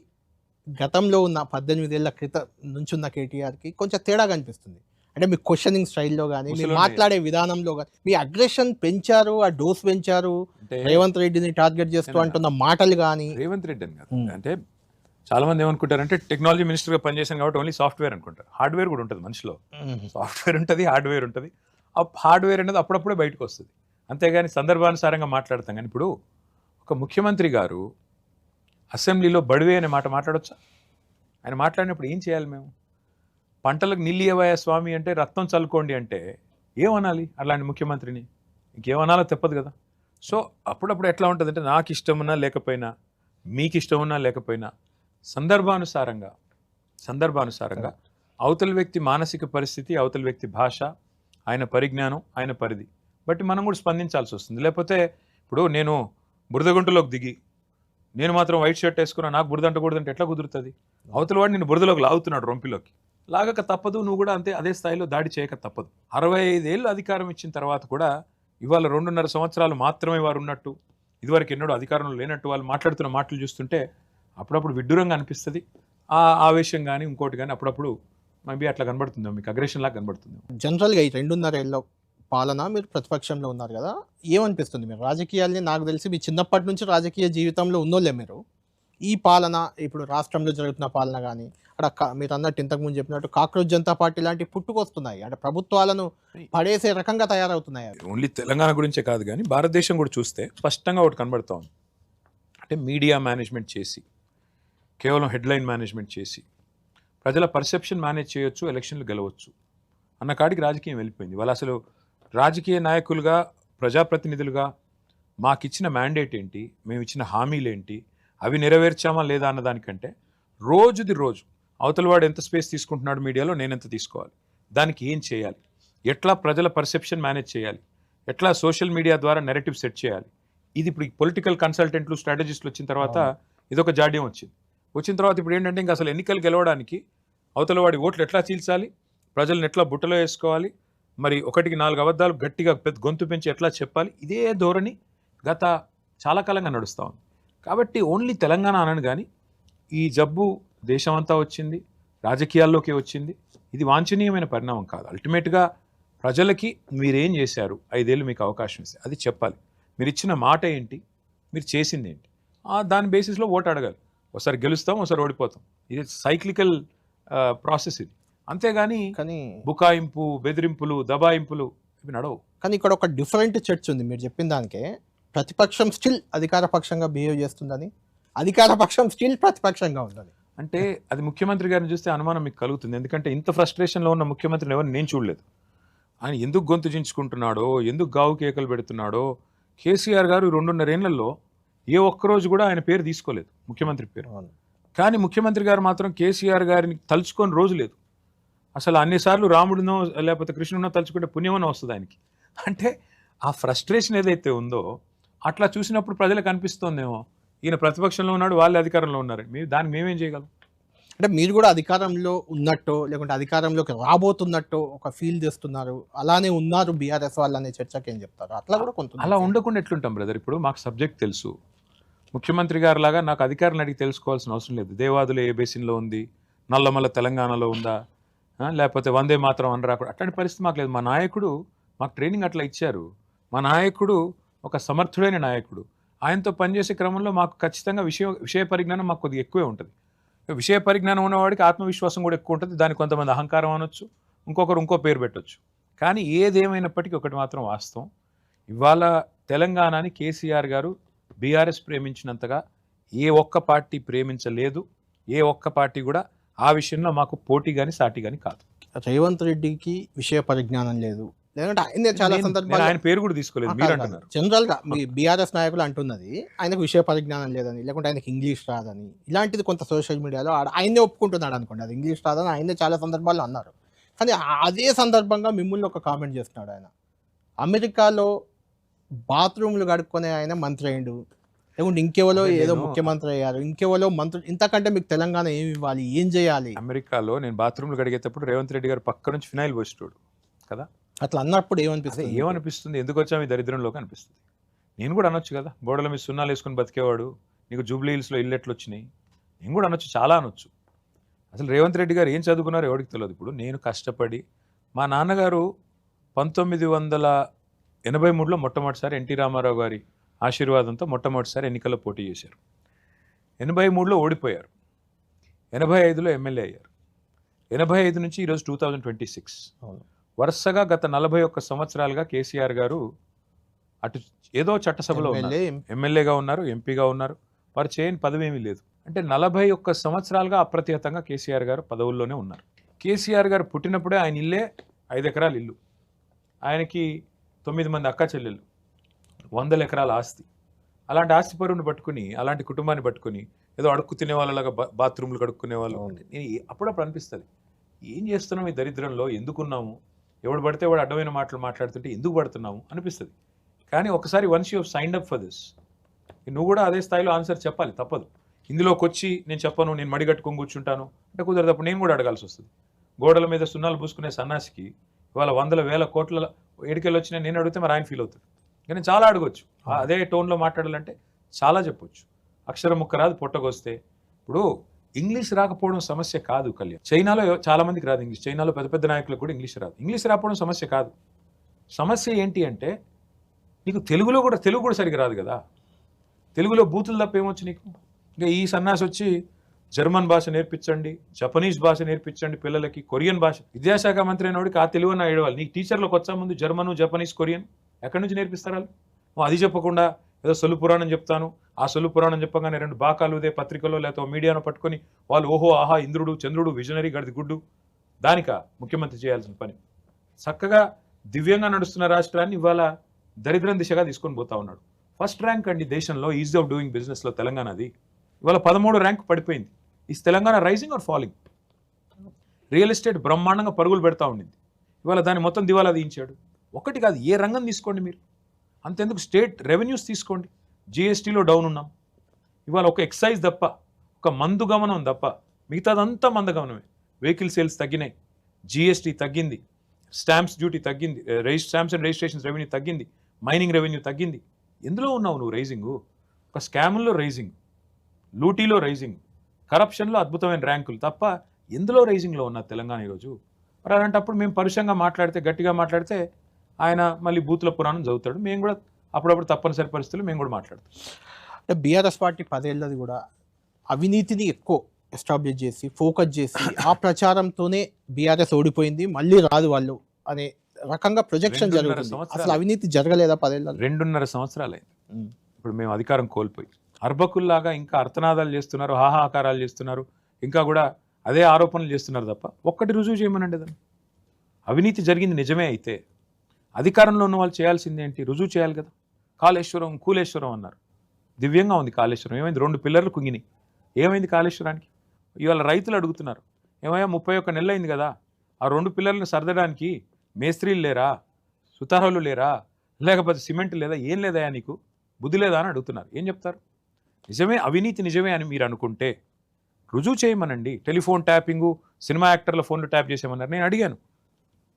గతంలో ఉన్న 18 ఏళ్ళ క్రితం నుంచి ఉన్న కేటీఆర్కి కొంచెం తేడా కనిపిస్తుంది. అంటే మీ క్వశ్చనింగ్ స్టైల్లో కానీ, మీరు మాట్లాడే విధానంలో కానీ మీ అగ్రెషన్ పెంచారు, ఆ డోస్ పెంచారు. రేవంత్ రెడ్డిని టార్గెట్ చేస్తూ అంటున్న మాటలు కానీ, రేవంత్ రెడ్డి అని కాదు, అంటే చాలామంది ఏమనుకుంటారంటే టెక్నాలజీ మినిస్టర్గా పనిచేశాను కాబట్టి ఓన్లీ సాఫ్ట్వేర్ అనుకుంటారు. హార్డ్వేర్ కూడా ఉంటుంది మనిషిలో. సాఫ్ట్వేర్ ఉంటుంది, హార్డ్వేర్ ఉంటుంది. ఆ హార్డ్వేర్ అనేది అప్పుడప్పుడే బయటకు వస్తుంది. అంతేగాని సందర్భానుసారంగా మాట్లాడతాం. కానీ ఇప్పుడు ఒక ముఖ్యమంత్రి గారు అసెంబ్లీలో బడివే అనే మాట మాట్లాడొచ్చా? ఆయన మాట్లాడినప్పుడు ఏం చేయాలి మేము? పంటలకు నీళ్ళు ఇవ్వయా స్వామి అంటే రక్తం చల్లుకోండి అంటే ఏమనాలి అలాంటి ముఖ్యమంత్రిని? ఇంకేమనాలో తప్పదు కదా. సో అప్పుడప్పుడు ఎట్లా ఉంటుందంటే నాకు ఇష్టమున్నా లేకపోయినా, మీకు ఇష్టమున్నా లేకపోయినా సందర్భానుసారంగా అవతల వ్యక్తి మానసిక పరిస్థితి, అవతల వ్యక్తి భాష, ఆయన పరిజ్ఞానం, ఆయన పరిధి బట్టి మనం కూడా స్పందించాల్సి వస్తుంది. లేకపోతే ఇప్పుడు నేను బురదగుంటలోకి దిగి నేను మాత్రం వైట్ షర్ట్ వేసుకున్నా, నాకు బురద అంటకూడదంటే ఎట్లా కుదురుతుంది? అవతల వాడు నేను బురదలోకి లాగుతున్నాడు, రొంపిలోకి లాగక తప్పదు. నువ్వు కూడా అంతే అదే స్థాయిలో దాడి చేయక తప్పదు. 65 ఏళ్ళు అధికారం ఇచ్చిన తర్వాత కూడా ఇవాళ 2.5 సంవత్సరాలు మాత్రమే వారు ఉన్నట్టు, ఇదివరకు ఎన్నడూ అధికారంలో లేనట్టు వాళ్ళు మాట్లాడుతున్న మాటలు చూస్తుంటే అప్పుడప్పుడు విడ్డూరంగా అనిపిస్తుంది. ఆ ఆవేశం కానీ ఇంకోటి కానీ అప్పుడప్పుడు మేబీ అట్లా కనబడుతుందో, మీకు అగ్రెషన్ లాగా కనబడుతుంది. జనరల్గా ఈ 2.5 ఏళ్ళ పాలన మీరు ప్రతిపక్షంలో ఉన్నారు కదా, ఏమనిపిస్తుంది? మీరు రాజకీయాల్ని, నాకు తెలిసి మీ చిన్నప్పటి నుంచి రాజకీయ జీవితంలో ఉన్నోళ్ళే మీరు. ఈ పాలన ఇప్పుడు రాష్ట్రంలో జరుగుతున్న పాలన కానీ అక్కడ మీరు అన్నట్టు ఇంతకుముందు చెప్పినట్టు కాక్రోచ్ జనతా పార్టీ లాంటి పుట్టుకొస్తున్నాయి, అంటే ప్రభుత్వాలను పడేసే రకంగా తయారవుతున్నాయి. ఓన్లీ తెలంగాణ గురించే కాదు కానీ భారతదేశం కూడా చూస్తే స్పష్టంగా ఒకటి కనబడుతూ ఉంది. అంటే మీడియా మేనేజ్మెంట్ చేసి, కేవలం హెడ్లైన్ మేనేజ్మెంట్ చేసి ప్రజల పర్సెప్షన్ మేనేజ్ చేయొచ్చు, ఎలక్షన్లు గెలవచ్చు అన్న కాడికి రాజకీయం వెళ్ళిపోయింది. వాళ్ళు అసలు రాజకీయ నాయకులుగా, ప్రజాప్రతినిధులుగా మాకిచ్చిన మ్యాండేట్ ఏంటి, మేము ఇచ్చిన హామీలు ఏంటి, అవి నెరవేర్చామా లేదా అన్న దానికంటే రోజుది రోజు అవతల వాడు ఎంత స్పేస్ తీసుకుంటున్నాడు మీడియాలో, నేను ఎంత తీసుకోవాలి, దానికి ఏం చేయాలి, ఎట్లా ప్రజల పర్సెప్షన్ మేనేజ్ చేయాలి, ఎట్లా సోషల్ మీడియా ద్వారా నెరేటివ్ సెట్ చేయాలి. ఇది ఇప్పుడు పొలిటికల్ కన్సల్టెంట్లు, స్ట్రాటజిస్టులు వచ్చిన తర్వాత ఇదొక జాడ్యం వచ్చిన తర్వాత ఇప్పుడు ఏంటంటే ఇంకా అసలు ఎన్నికలు గెలవడానికి అవతల వాడి ఓట్లు ఎట్లా చీల్చాలి, ప్రజలను ఎట్లా బుట్టలో వేసుకోవాలి, మరి 1-4 అబద్ధాలు గట్టిగా పెద్ద గొంతు పెంచి ఎట్లా చెప్పాలి, ఇదే ధోరణి గత చాలా కాలంగా నడుస్తూ ఉంది. కాబట్టి ఓన్లీ తెలంగాణ అనను కానీ ఈ జబ్బు దేశమంతా వచ్చింది, రాజకీయాల్లోకి వచ్చింది. ఇది వాంఛనీయమైన పరిణామం కాదు. అల్టిమేట్గా ప్రజలకి మీరేం చేశారు, 5 ఏళ్ళు మీకు అవకాశం ఇస్తే అది చెప్పాలి. మీరు ఇచ్చిన మాట ఏంటి, మీరు చేసింది ఏంటి, దాని బేసిస్లో ఓటు అడగాలి. ఒకసారి గెలుస్తాం, ఒకసారి ఓడిపోతాం. ఇది సైక్లికల్ ప్రాసెస్ ఇది. అంతేగాని బుకాయింపు, బెదిరింపులు, దబాయింపులు ఇవి నడవు. కానీ ఇక్కడ ఒక డిఫరెంట్ చర్చ ఉంది. మీరు చెప్పిన దానికే ప్రతిపక్షం స్టిల్ అధికార పక్షంగా బిహేవ్ చేస్తుందని, అధికార పక్షం స్టిల్ ప్రతిపక్షంగా ఉందని. అంటే అది ముఖ్యమంత్రి గారిని చూస్తే అనుమానం మీకు కలుగుతుంది. ఎందుకంటే ఇంత ఫ్రస్ట్రేషన్లో ఉన్న ముఖ్యమంత్రిని ఎవరిని నేను చూడలేదు. ఆయన ఎందుకు గొంతు చించుకుంటున్నాడో, ఎందుకు గావు కేకలు పెడుతున్నాడో. కేసీఆర్ గారు 2.5 ఏళ్లలో ఏ ఒక్కరోజు కూడా ఆయన పేరు తీసుకోలేదు, ముఖ్యమంత్రి పేరు. కానీ ముఖ్యమంత్రి గారు మాత్రం కేసీఆర్ గారిని తలుచుకొని రోజు లేదు. అసలు అన్నిసార్లు రాముడినో లేకపోతే కృష్ణుడినో తలుచుకుంటే పుణ్యమనో వస్తుంది ఆయనకి. అంటే ఆ ఫ్రస్ట్రేషన్ ఏదైతే ఉందో అట్లా చూసినప్పుడు ప్రజలకు అనిపిస్తోందేమో ఈయన ప్రతిపక్షంలో ఉన్నాడు, వాళ్ళే అధికారంలో ఉన్నారు, దానికి మేమేం చేయగలం. అంటే మీరు కూడా అధికారంలో ఉన్నట్టు, లేకుంటే అధికారంలోకి రాబోతున్నట్టు ఒక ఫీల్ చేస్తున్నారు, అలానే ఉన్నారు బీఆర్ఎస్ వాళ్ళు అనే చర్చకి ఏం చెప్తారు? అట్లా కూడా కొంత అలా ఉండకుండా ఎట్లుంటాం బ్రదర్? ఇప్పుడు మాకు సబ్జెక్ట్ తెలుసు. ముఖ్యమంత్రి గారు లాగా నాకు అధికారులను అడిగి తెలుసుకోవాల్సిన అవసరం లేదు. దేవాదులు ఏ బేసిన్లో ఉంది, నల్లమల్ల తెలంగాణలో ఉందా, లేకపోతే వందే మాత్రం అనరా, అట్లాంటి పరిస్థితి మాకు లేదు. మా నాయకుడు మాకు ట్రైనింగ్ అట్లా ఇచ్చారు. మా నాయకుడు ఒక సమర్థుడైన నాయకుడు. ఆయనతో పనిచేసే క్రమంలో మాకు ఖచ్చితంగా విషయ పరిజ్ఞానం మాకు కొద్దిగా ఎక్కువే ఉంటుంది. విషయ పరిజ్ఞానం ఉన్నవాడికి ఆత్మవిశ్వాసం కూడా ఎక్కువ ఉంటుంది. దానికి కొంతమంది అహంకారం అనొచ్చు, ఇంకొకరు ఇంకో పేరు పెట్టొచ్చు. కానీ ఏదేమైనప్పటికీ ఒకటి మాత్రం వాస్తవం, ఇవాళ తెలంగాణని కేసీఆర్ గారు బీఆర్ఎస్ ప్రేమించినంతగా ఏ ఒక్క పార్టీ ప్రేమించలేదు. ఏ ఒక్క పార్టీ కూడా ఆ విషయంలో మాకు పోటీ కానీ సాటి కానీ కాదు. రేవంత్ రెడ్డికి విషయ పరిజ్ఞానం లేదు, లేదంటే ఆయన చాలా సందర్భాలు ఆయన పేరు కూడా తీసుకోలేదు, మీరు అంటున్నారు. జనరల్ గా మీ బీఆర్ఎస్ నాయకులు అంటున్నది ఆయనకు విషయ పరిజ్ఞానం లేదని, లేకుంటే ఆయనకు ఇంగ్లీష్ రాదని, ఇలాంటిది కొంత సోషల్ మీడియాలో ఆయనే ఒప్పుకుంటున్నాడు అనుకోండి, అది ఇంగ్లీష్ రాదని ఆయనే చాలా సందర్భాల్లో అన్నారు. కానీ అదే సందర్భంగా మిమ్మల్ని ఒక కామెంట్ చేస్తున్నాడు. ఆయన అమెరికాలో బాత్రూమ్లు కడుక్కునే ఆయన మంత్రి అయ్యిండు, లేకుంటే ఇంకెవరో ఏదో ముఖ్యమంత్రి అయ్యారు, ఇంకెవరో మంత్రి. ఇంతకంటే మీకు తెలంగాణ ఏమి ఇవ్వాలి, ఏం చేయాలి? అమెరికాలో నేను బాత్రూమ్లు కడిగేటప్పుడు రేవంత్ రెడ్డి గారు పక్క నుంచి ఫినాయిల్ పోసేటోడు కదా. అట్లా అన్నప్పుడు ఏమనిపిస్తుంది? ఎందుకు వచ్చాము ఈ దరిద్రంలోకి అనిపిస్తుంది. నేను కూడా అనొచ్చు కదా, బోడల మీద సున్నాలు వేసుకొని బతికేవాడు, నీకు జూబ్లీ హిల్స్లో ఇల్లు ఎట్లు వచ్చినాయి, నేను కూడా అనొచ్చు, చాలా అనొచ్చు. అసలు రేవంత్ రెడ్డి గారు ఏం చదువుకున్నారో ఎవరికి తెలియదు. ఇప్పుడు నేను కష్టపడి, మా నాన్నగారు 1983లో మొట్టమొదటిసారి ఎన్టీ రామారావు గారి ఆశీర్వాదంతో మొట్టమొదటిసారి ఎన్నికల్లో పోటీ చేశారు. 83లో ఓడిపోయారు. 85లో ఎమ్మెల్యే అయ్యారు. 85 నుంచి ఈరోజు 2026 వరుసగా గత 41 సంవత్సరాలుగా కేసీఆర్ గారు అటు ఏదో చట్టసభలో ఉన్నారు, ఎమ్మెల్యేగా ఉన్నారు, ఎంపీగా ఉన్నారు. వారు చేయని పదవి ఏమీ లేదు. అంటే 41 సంవత్సరాలుగా అప్రతిహతంగా కేసీఆర్ గారు పదవుల్లోనే ఉన్నారు. కేసీఆర్ గారు పుట్టినప్పుడే ఆయన ఇల్లే 5 ఎకరాల ఇల్లు, ఆయనకి 9 మంది అక్క చెల్లెళ్ళు, 100 ఎకరాల ఆస్తి. అలాంటి ఆస్తి పరువుని పట్టుకుని, అలాంటి కుటుంబాన్ని పట్టుకుని ఏదో అడుక్కు తినే వాళ్ళలాగా బాత్రూమ్లు కడుక్కునే వాళ్ళు. అప్పుడప్పుడు అనిపిస్తుంది, ఏం చేస్తున్నాం ఈ దరిద్రంలో, ఎందుకున్నాము, ఎవడు పడితే వాడు అడ్డమైన మాటలు మాట్లాడుతుంటే ఎందుకు పడుతున్నాము అనిపిస్తుంది. కానీ ఒకసారి once you signed up for this, నువ్వు కూడా అదే స్థాయిలో ఆన్సర్ చెప్పాలి, తప్పదు. ఇందులోకి వచ్చి నేను చెప్పను, నేను మడిగట్టుకొని కూర్చుంటాను అంటే కుదరదు. అప్పుడు నేను కూడా అడగాల్సి వస్తుంది. గోడల మీద సున్నాలు పూసుకునే సన్నాసికి ఇవాళ 100,000 కోట్ల ఏడికెళ్ళి వచ్చినా నేను అడిగితే మరి ఆయన ఫీల్ అవుతాడు. కానీ చాలా అడగొచ్చు, అదే టోన్లో మాట్లాడాలంటే చాలా చెప్పొచ్చు. అక్షరం ముక్క రాదు పొట్టకొస్తే. ఇప్పుడు ఇంగ్లీష్ రాకపోవడం సమస్య కాదు కళ్యాణ్. చైనాలో చాలా మందికి రాదు ఇంగ్లీష్, చైనాలో పెద్ద పెద్ద నాయకులకు కూడా ఇంగ్లీష్ రాదు. ఇంగ్లీష్ రాకపోవడం సమస్య కాదు. సమస్య ఏంటి అంటే నీకు తెలుగు కూడా సరిగ్గా రాదు కదా. తెలుగులో బూతులు తప్ప ఏమొచ్చు నీకు? ఇంకా ఈ సన్నాసి వచ్చి జర్మన్ భాష నేర్పించండి, జపనీస్ భాష నేర్పించండి పిల్లలకి, కొరియన్ భాష. విద్యాశాఖ మంత్రి అయినోడికి ఆ తెలుగు అన్న ఏడవాలి. నీకు టీచర్లకు వచ్చా ముందు జర్మను, జపనీస్, కొరియన్ ఎక్కడి నుంచి నేర్పిస్తారు వాళ్ళు? అది చెప్పకుండా ఏదో సొల్లు పురాణం చెప్తాను, ఆ సొల్లు పురాణం చెప్పగానే 2 బాకాలు ఉదే పత్రికలో లేకపోతే మీడియాను పట్టుకొని వాళ్ళు ఓహో ఆహా ఇంద్రుడు చంద్రుడు విజనరీ గడిది గుడ్డు. దానిక ముఖ్యమంత్రి చేయాల్సిన పని. చక్కగా దివ్యంగా నడుస్తున్న రాష్ట్రాన్ని ఇవాళ దరిద్రం దిశగా తీసుకొని పోతా ఉన్నాడు. ఫస్ట్ ర్యాంక్ అండి దేశంలో ఈజీ ఆఫ్ డూయింగ్ బిజినెస్లో తెలంగాణది. ఇవాళ 13 ర్యాంక్ పడిపోయింది. Is Telangana rising or falling? Real estate బ్రహ్మాండంగా పరుగులు పెడతా ఉండింది, ఇవాళ దాన్ని మొత్తం దివాలా తీయించాడు. ఒకటి కాదు, ఏ రంగం తీసుకోండి మీరు, అంతెందుకు స్టేట్ రెవెన్యూస్ తీసుకోండి, జిఎస్టీలో డౌన్ ఉన్నాం. ఇవాళ ఒక ఎక్సైజ్ తప్ప, ఒక మందు గమనం తప్ప మిగతాదంతా మందగమనమే. వెహికల్ సేల్స్ తగ్గినాయి, జిఎస్టీ తగ్గింది, స్టాంప్స్ డ్యూటీ తగ్గింది, స్టాంప్స్ అండ్ రిజిస్ట్రేషన్స్ రెవెన్యూ తగ్గింది, మైనింగ్ రెవెన్యూ తగ్గింది. ఎందులో ఉన్నావు నువ్వు రైజింగు? ఒక స్కాముల్లో రైజింగ్, లూటీలో రైజింగ్, కరప్షన్లో అద్భుతమైన ర్యాంకులు తప్ప ఎందులో రైజింగ్లో ఉన్న తెలంగాణ ఈరోజు? మరి అలాంటప్పుడు మేము పరుషంగా మాట్లాడితే, గట్టిగా మాట్లాడితే ఆయన మళ్ళీ బూతుల పురాణం చదువుతాడు. మేము కూడా అప్పుడప్పుడు తప్పనిసరి పరిస్థితులు మేము కూడా మాట్లాడతాం. అంటే బీఆర్ఎస్ పార్టీ 10 ఏళ్ళది కూడా అవినీతిని ఎక్కువ ఎస్టాబ్లిష్ చేసి ఫోకస్ చేసి ఆ ప్రచారంతోనే బీఆర్ఎస్ ఓడిపోయింది, మళ్ళీ రాదు వాళ్ళు అనే రకంగా ప్రొజెక్షన్ జరుగుతుంది. అసలు అవినీతి జరగలేదా 10 ఏళ్ళ? 2.5 సంవత్సరాలు అయింది. ఇప్పుడు మేము అధికారం కోల్పోయి అర్భకుల్లాగా ఇంకా అర్థనాదాలు చేస్తున్నారు, హాహాకారాలు చేస్తున్నారు, ఇంకా కూడా అదే ఆరోపణలు చేస్తున్నారు తప్ప ఒక్కటి రుజువు చేయమనండి. దాన్ని అవినీతి జరిగింది నిజమే అయితే అధికారంలో ఉన్న వాళ్ళు చేయాల్సింది ఏంటి? రుజువు చేయాలి కదా. కాళేశ్వరం కూలేశ్వరం అన్నారు, దివ్యంగా ఉంది కాళేశ్వరం. ఏమైంది? 2 పిల్లర్లు కుంగినాయి. ఏమైంది కాళేశ్వరానికి? ఇవాళ రైతులు అడుగుతున్నారు, ఏమయ్యా 31 నెలలు అయింది కదా, ఆ 2 పిల్లర్లను సర్దడానికి మేస్త్రీలు లేరా, సుతారాలు లేరా, లేకపోతే సిమెంట్ లేదా, ఏం లేదా నీకు బుద్ధి లేదా అని అడుగుతున్నారు. ఏం చెప్తారు? నిజమే అవినీతి నిజమే అని మీరు అనుకుంటే రుజువు చేయమనండి. టెలిఫోన్ ట్యాపింగు, సినిమా యాక్టర్ల ఫోన్లు ట్యాప్ చేసేమన్నారు. నేను అడిగాను,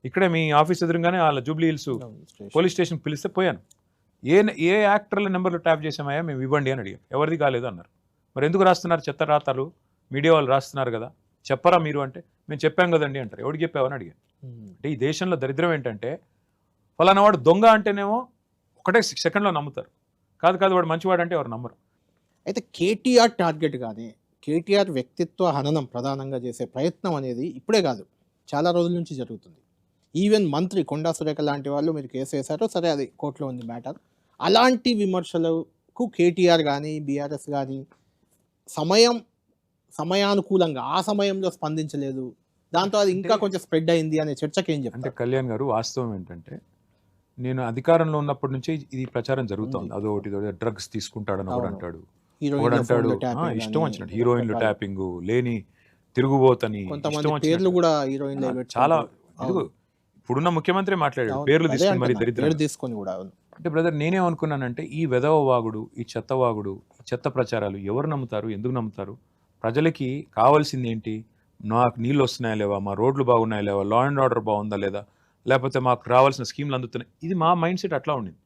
ఇక్కడే మీ ఆఫీస్ ఎదురుగానే వాళ్ళ జూబ్లీ హిల్స్ పోలీస్ స్టేషన్ పిలిస్తే పోయాను. ఏ యాక్టర్ల నెంబర్లు ట్యాప్ చేసామయ్యా మేము ఇవ్వండి అని అడిగాను. ఎవరిది కాలేదు అన్నారు. మరి ఎందుకు రాస్తున్నారు చెత్త రాతలు? మీడియా వాళ్ళు రాస్తున్నారు కదా, చెప్పరా మీరు అంటే మేము చెప్పాం కదండి అంటారు. ఎవరికి చెప్పావని అడిగాను. అంటే ఈ దేశంలో దరిద్రం ఏంటంటే ఫలానా వాడు దొంగ అంటేనేమో ఒకటే సెకండ్లో నమ్ముతారు, కాదు వాడు మంచివాడు అంటే ఎవరు నమ్మరు. అయితే కేటీఆర్ టార్గెట్ కానీ కేటీఆర్ వ్యక్తిత్వ హననం ప్రధానంగా చేసే ప్రయత్నం అనేది ఇప్పుడే కాదు, చాలా రోజుల నుంచి జరుగుతుంది. ఈవెన్ మంత్రి కొండా సురేఖ లాంటి వాళ్ళు మీరు కేసు వేశారు, సరే అది కోర్టులో ఉంది మ్యాటర్. అలాంటి విమర్శలకు కేటీఆర్ కానీ బీఆర్ఎస్ కానీ సమయానుకూలంగా ఆ సమయంలో స్పందించలేదు, దాంతో అది ఇంకా కొంచెం స్ప్రెడ్ అయింది అనే చర్చకి ఏం చెప్తారు? అంటే కళ్యాణ్ గారు, వాస్తవం ఏంటంటే నేను అధికారంలో ఉన్నప్పటి నుంచే ఇది ప్రచారం జరుగుతుంది. అదొకటి డ్రగ్స్ తీసుకుంటాడని ఒకడు అంటాడు, అంటాడు ఇష్టం వచ్చినట్టు హీరోయిన్లు ట్యాపింగ్, లేని తిరుగుబోతని చాలా. ఇప్పుడున్న ముఖ్యమంత్రి మాట్లాడాడు పేర్లు తీసుకుని, మరి దరిద్రం తీసుకొని కూడా. అంటే బ్రదర్ నేనేమనుకున్నానంటే ఈ వెధవ వాగుడు, ఈ చెత్త వాగుడు, ఈ చెత్త ప్రచారాలు ఎవరు నమ్ముతారు, ఎందుకు నమ్ముతారు? ప్రజలకి కావాల్సింది ఏంటి? నాకు నీళ్ళు వస్తున్నాయా లేవా, మా రోడ్లు బాగున్నాయా లేవా, లా అండ్ ఆర్డర్ బాగుందా లేదా, లేకపోతే మాకు రావాల్సిన స్కీమ్లు అందుతున్నాయి. ఇది మా మైండ్ సెట్ అట్లా ఉండింది.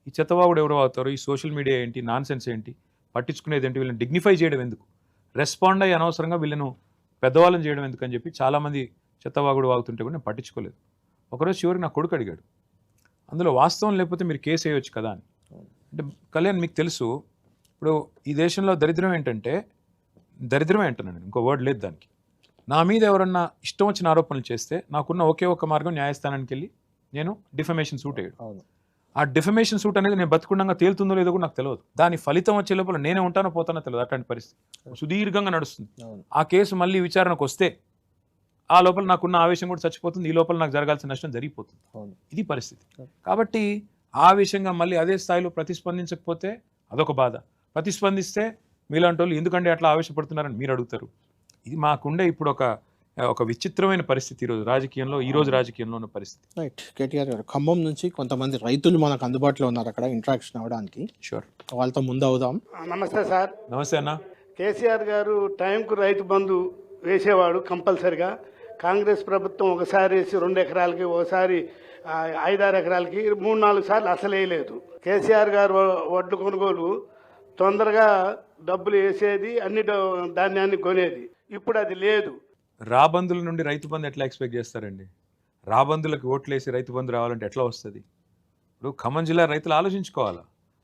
ఈ చెత్తవాగుడు ఎవరు అవుతారు, ఈ సోషల్ మీడియా ఏంటి, నాన్ సెన్స్ ఏంటి, పట్టించుకునేది ఏంటి, వీళ్ళని డిగ్నిఫై చేయడం ఎందుకు, రెస్పాండ్ అయ్యి అనవసరంగా వీళ్ళను పెద్దవాళ్ళని చేయడం ఎందుకు అని చెప్పి చాలామంది చెత్తవాగుడు వాగుతుంటే కూడా నేను పట్టించుకోలేదు. ఒకరోజు చివరికి నా కొడుకు అడిగాడు, అందులో వాస్తవం లేకపోతే మీరు కేసు వేయవచ్చు కదా అని. అంటే కళ్యాణ్ మీకు తెలుసు, ఇప్పుడు ఈ దేశంలో దరిద్రం ఏంటంటే దరిద్రమే అంటున్నాను నేను, ఇంకో వర్డ్ లేదు దానికి. నా మీద ఎవరన్నా ఇష్టం వచ్చిన ఆరోపణలు చేస్తే నాకున్న ఒకే ఒక్క మార్గం న్యాయస్థానానికి వెళ్ళి నేను డిఫమేషన్ సూట్ వేయడం. అవును. ఆ డిఫమేషన్ సూట్ అనేది నేను బతుకుండగా తేలుతుందో లేదో కూడా నాకు తెలియదు. దాని ఫలితం వచ్చే లోపల నేనే ఉంటానో పోతానో తెలియదు. అట్లాంటి పరిస్థితి సుదీర్ఘంగా నడుస్తుంది. అవును. ఆ కేసు మళ్ళీ విచారణకు వస్తే ఆ లోపల నాకున్న ఆవేశం కూడా చచ్చిపోతుంది, ఈ లోపల నాకు జరగాల్సిన నష్టం జరిగిపోతుంది. అవును. ఇది పరిస్థితి. కాబట్టి ఆ విషయంగా మళ్ళీ అదే స్థాయిలో ప్రతిస్పందించకపోతే అదొక బాధ. ప్రతిస్పందిస్తే మీలాంటి వాళ్ళు ఎందుకంటే అట్లా ఆవేశపడుతున్నారని మీరు అడుగుతారు. ఇది మాకుండే ఇప్పుడు ఒక విచిత్రమైన పరిస్థితి ఈ రోజు రాజకీయంలో ఉన్న పరిస్థితి. రైట్. కేటీఆర్ గారు, ఖమ్మం నుంచి కొంతమంది రైతులు మనకు అందుబాటులో ఉన్నారు అక్కడ ఇంటరాక్షన్ అవ్వడానికి. షూర్, వాళ్ళతో ముందు అవుదాం. నమస్తే సార్. నమస్తే అన్న. కేసీఆర్ గారు టైంకు రైతు బంధు వేసేవాడు కంపల్సరిగా. కాంగ్రెస్ ప్రభుత్వం ఒకసారి వేసి 2 ఎకరాలకి, ఒకసారి 5-6 ఎకరాలకి 3-4 సార్లు అసలు వేయలేదు. కేసీఆర్ గారు వడ్లు కొనుగోలు తొందరగా డబ్బులు వేసేది, అన్ని ధాన్యాన్ని కొనేది. ఇప్పుడు అది లేదు. రాబందుల నుండి రైతు బంధు ఎట్లా ఎక్స్పెక్ట్ చేస్తారండి? రాబందులకు ఓట్లేసి రైతు బంధు రావాలంటే ఎట్లా వస్తుంది? ఇప్పుడు ఖమ్మం జిల్లా రైతులు ఆలోచించుకోవాలా.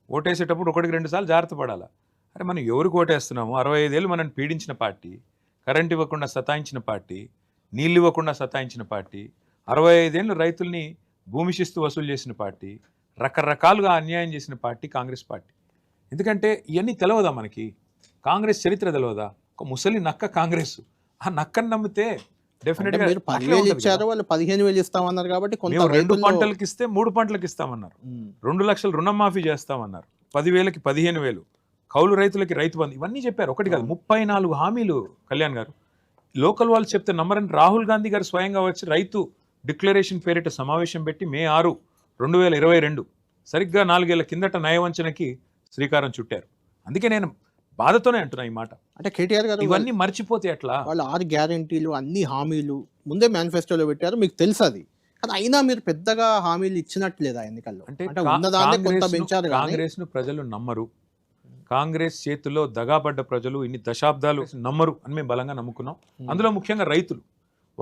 ఓటేసేటప్పుడు 1-2 సార్లు జాగ్రత్త పడాలా. అరే మనం ఎవరికి ఓటేస్తున్నాము? 65 ఏళ్ళు మనల్ని పీడించిన పార్టీ, కరెంట్ ఇవ్వకుండా సతాయించిన పార్టీ, నీళ్ళు ఇవ్వకుండా సతాయించిన పార్టీ, 65 ఏళ్ళు రైతుల్ని భూమి శిస్తు వసూలు చేసిన పార్టీ, రకరకాలుగా అన్యాయం చేసిన పార్టీ కాంగ్రెస్ పార్టీ. ఎందుకంటే ఇవన్నీ తెలియదా మనకి? కాంగ్రెస్ చరిత్ర తెలియదా? ఒక ముసలి నక్క కాంగ్రెస్. ఆ నక్కని నమ్మితే డెఫినెట్ గా 10,000 ఇచ్చారు, వాళ్ళు 15,000 ఇస్తామన్నారు. కాబట్టి కొంత 2 పంటలకు ఇస్తే 3 పంటలకు ఇస్తామన్నారు. 2 లక్షలు రుణమాఫీ చేస్తామన్నారు. 10,000కి 15,000 కౌలు రైతులకి రైతు బంధు, ఇవన్నీ చెప్పారు. ఒకటి కాదు, 34 హామీలు కళ్యాణ్ గారు. లోకల్ వాళ్ళు చెప్తే నమ్మరని రాహుల్ గాంధీ గారు స్వయంగా వచ్చి రైతు డిక్లరేషన్ పేరిట సమావేశం పెట్టి మే 6, 2022 సరిగ్గా 4 ఏళ్ల కిందట నయవంచనకి శ్రీకారం చుట్టారు. అందుకే నేను బాధతోనే అంటున్నా ఈ మాట. అంటే కేటీఆర్ గారు ఇవన్నీ మర్చిపోతే ఎట్లా? వాళ్ళు 6 గ్యారెంటీలు, అన్ని హామీలు ముందే మేనిఫెస్టోలో పెట్టారు, మీకు తెలుసు అది. కానీ అయినా మీరు పెద్దగా హామీలు ఇచ్చినట్లేదా ఎన్నికల్లో? అంటే ఉన్నదాన్ని కొంత పెంచారు. కాంగ్రెస్ ను ప్రజలు నమ్మరు. కాంగ్రెస్ చేతిలో దగాపడ్డ ప్రజలు ఇన్ని దశాబ్దాలు నమ్మరు అని మేము బలంగా నమ్ముకున్నాం. అందులో ముఖ్యంగా రైతులు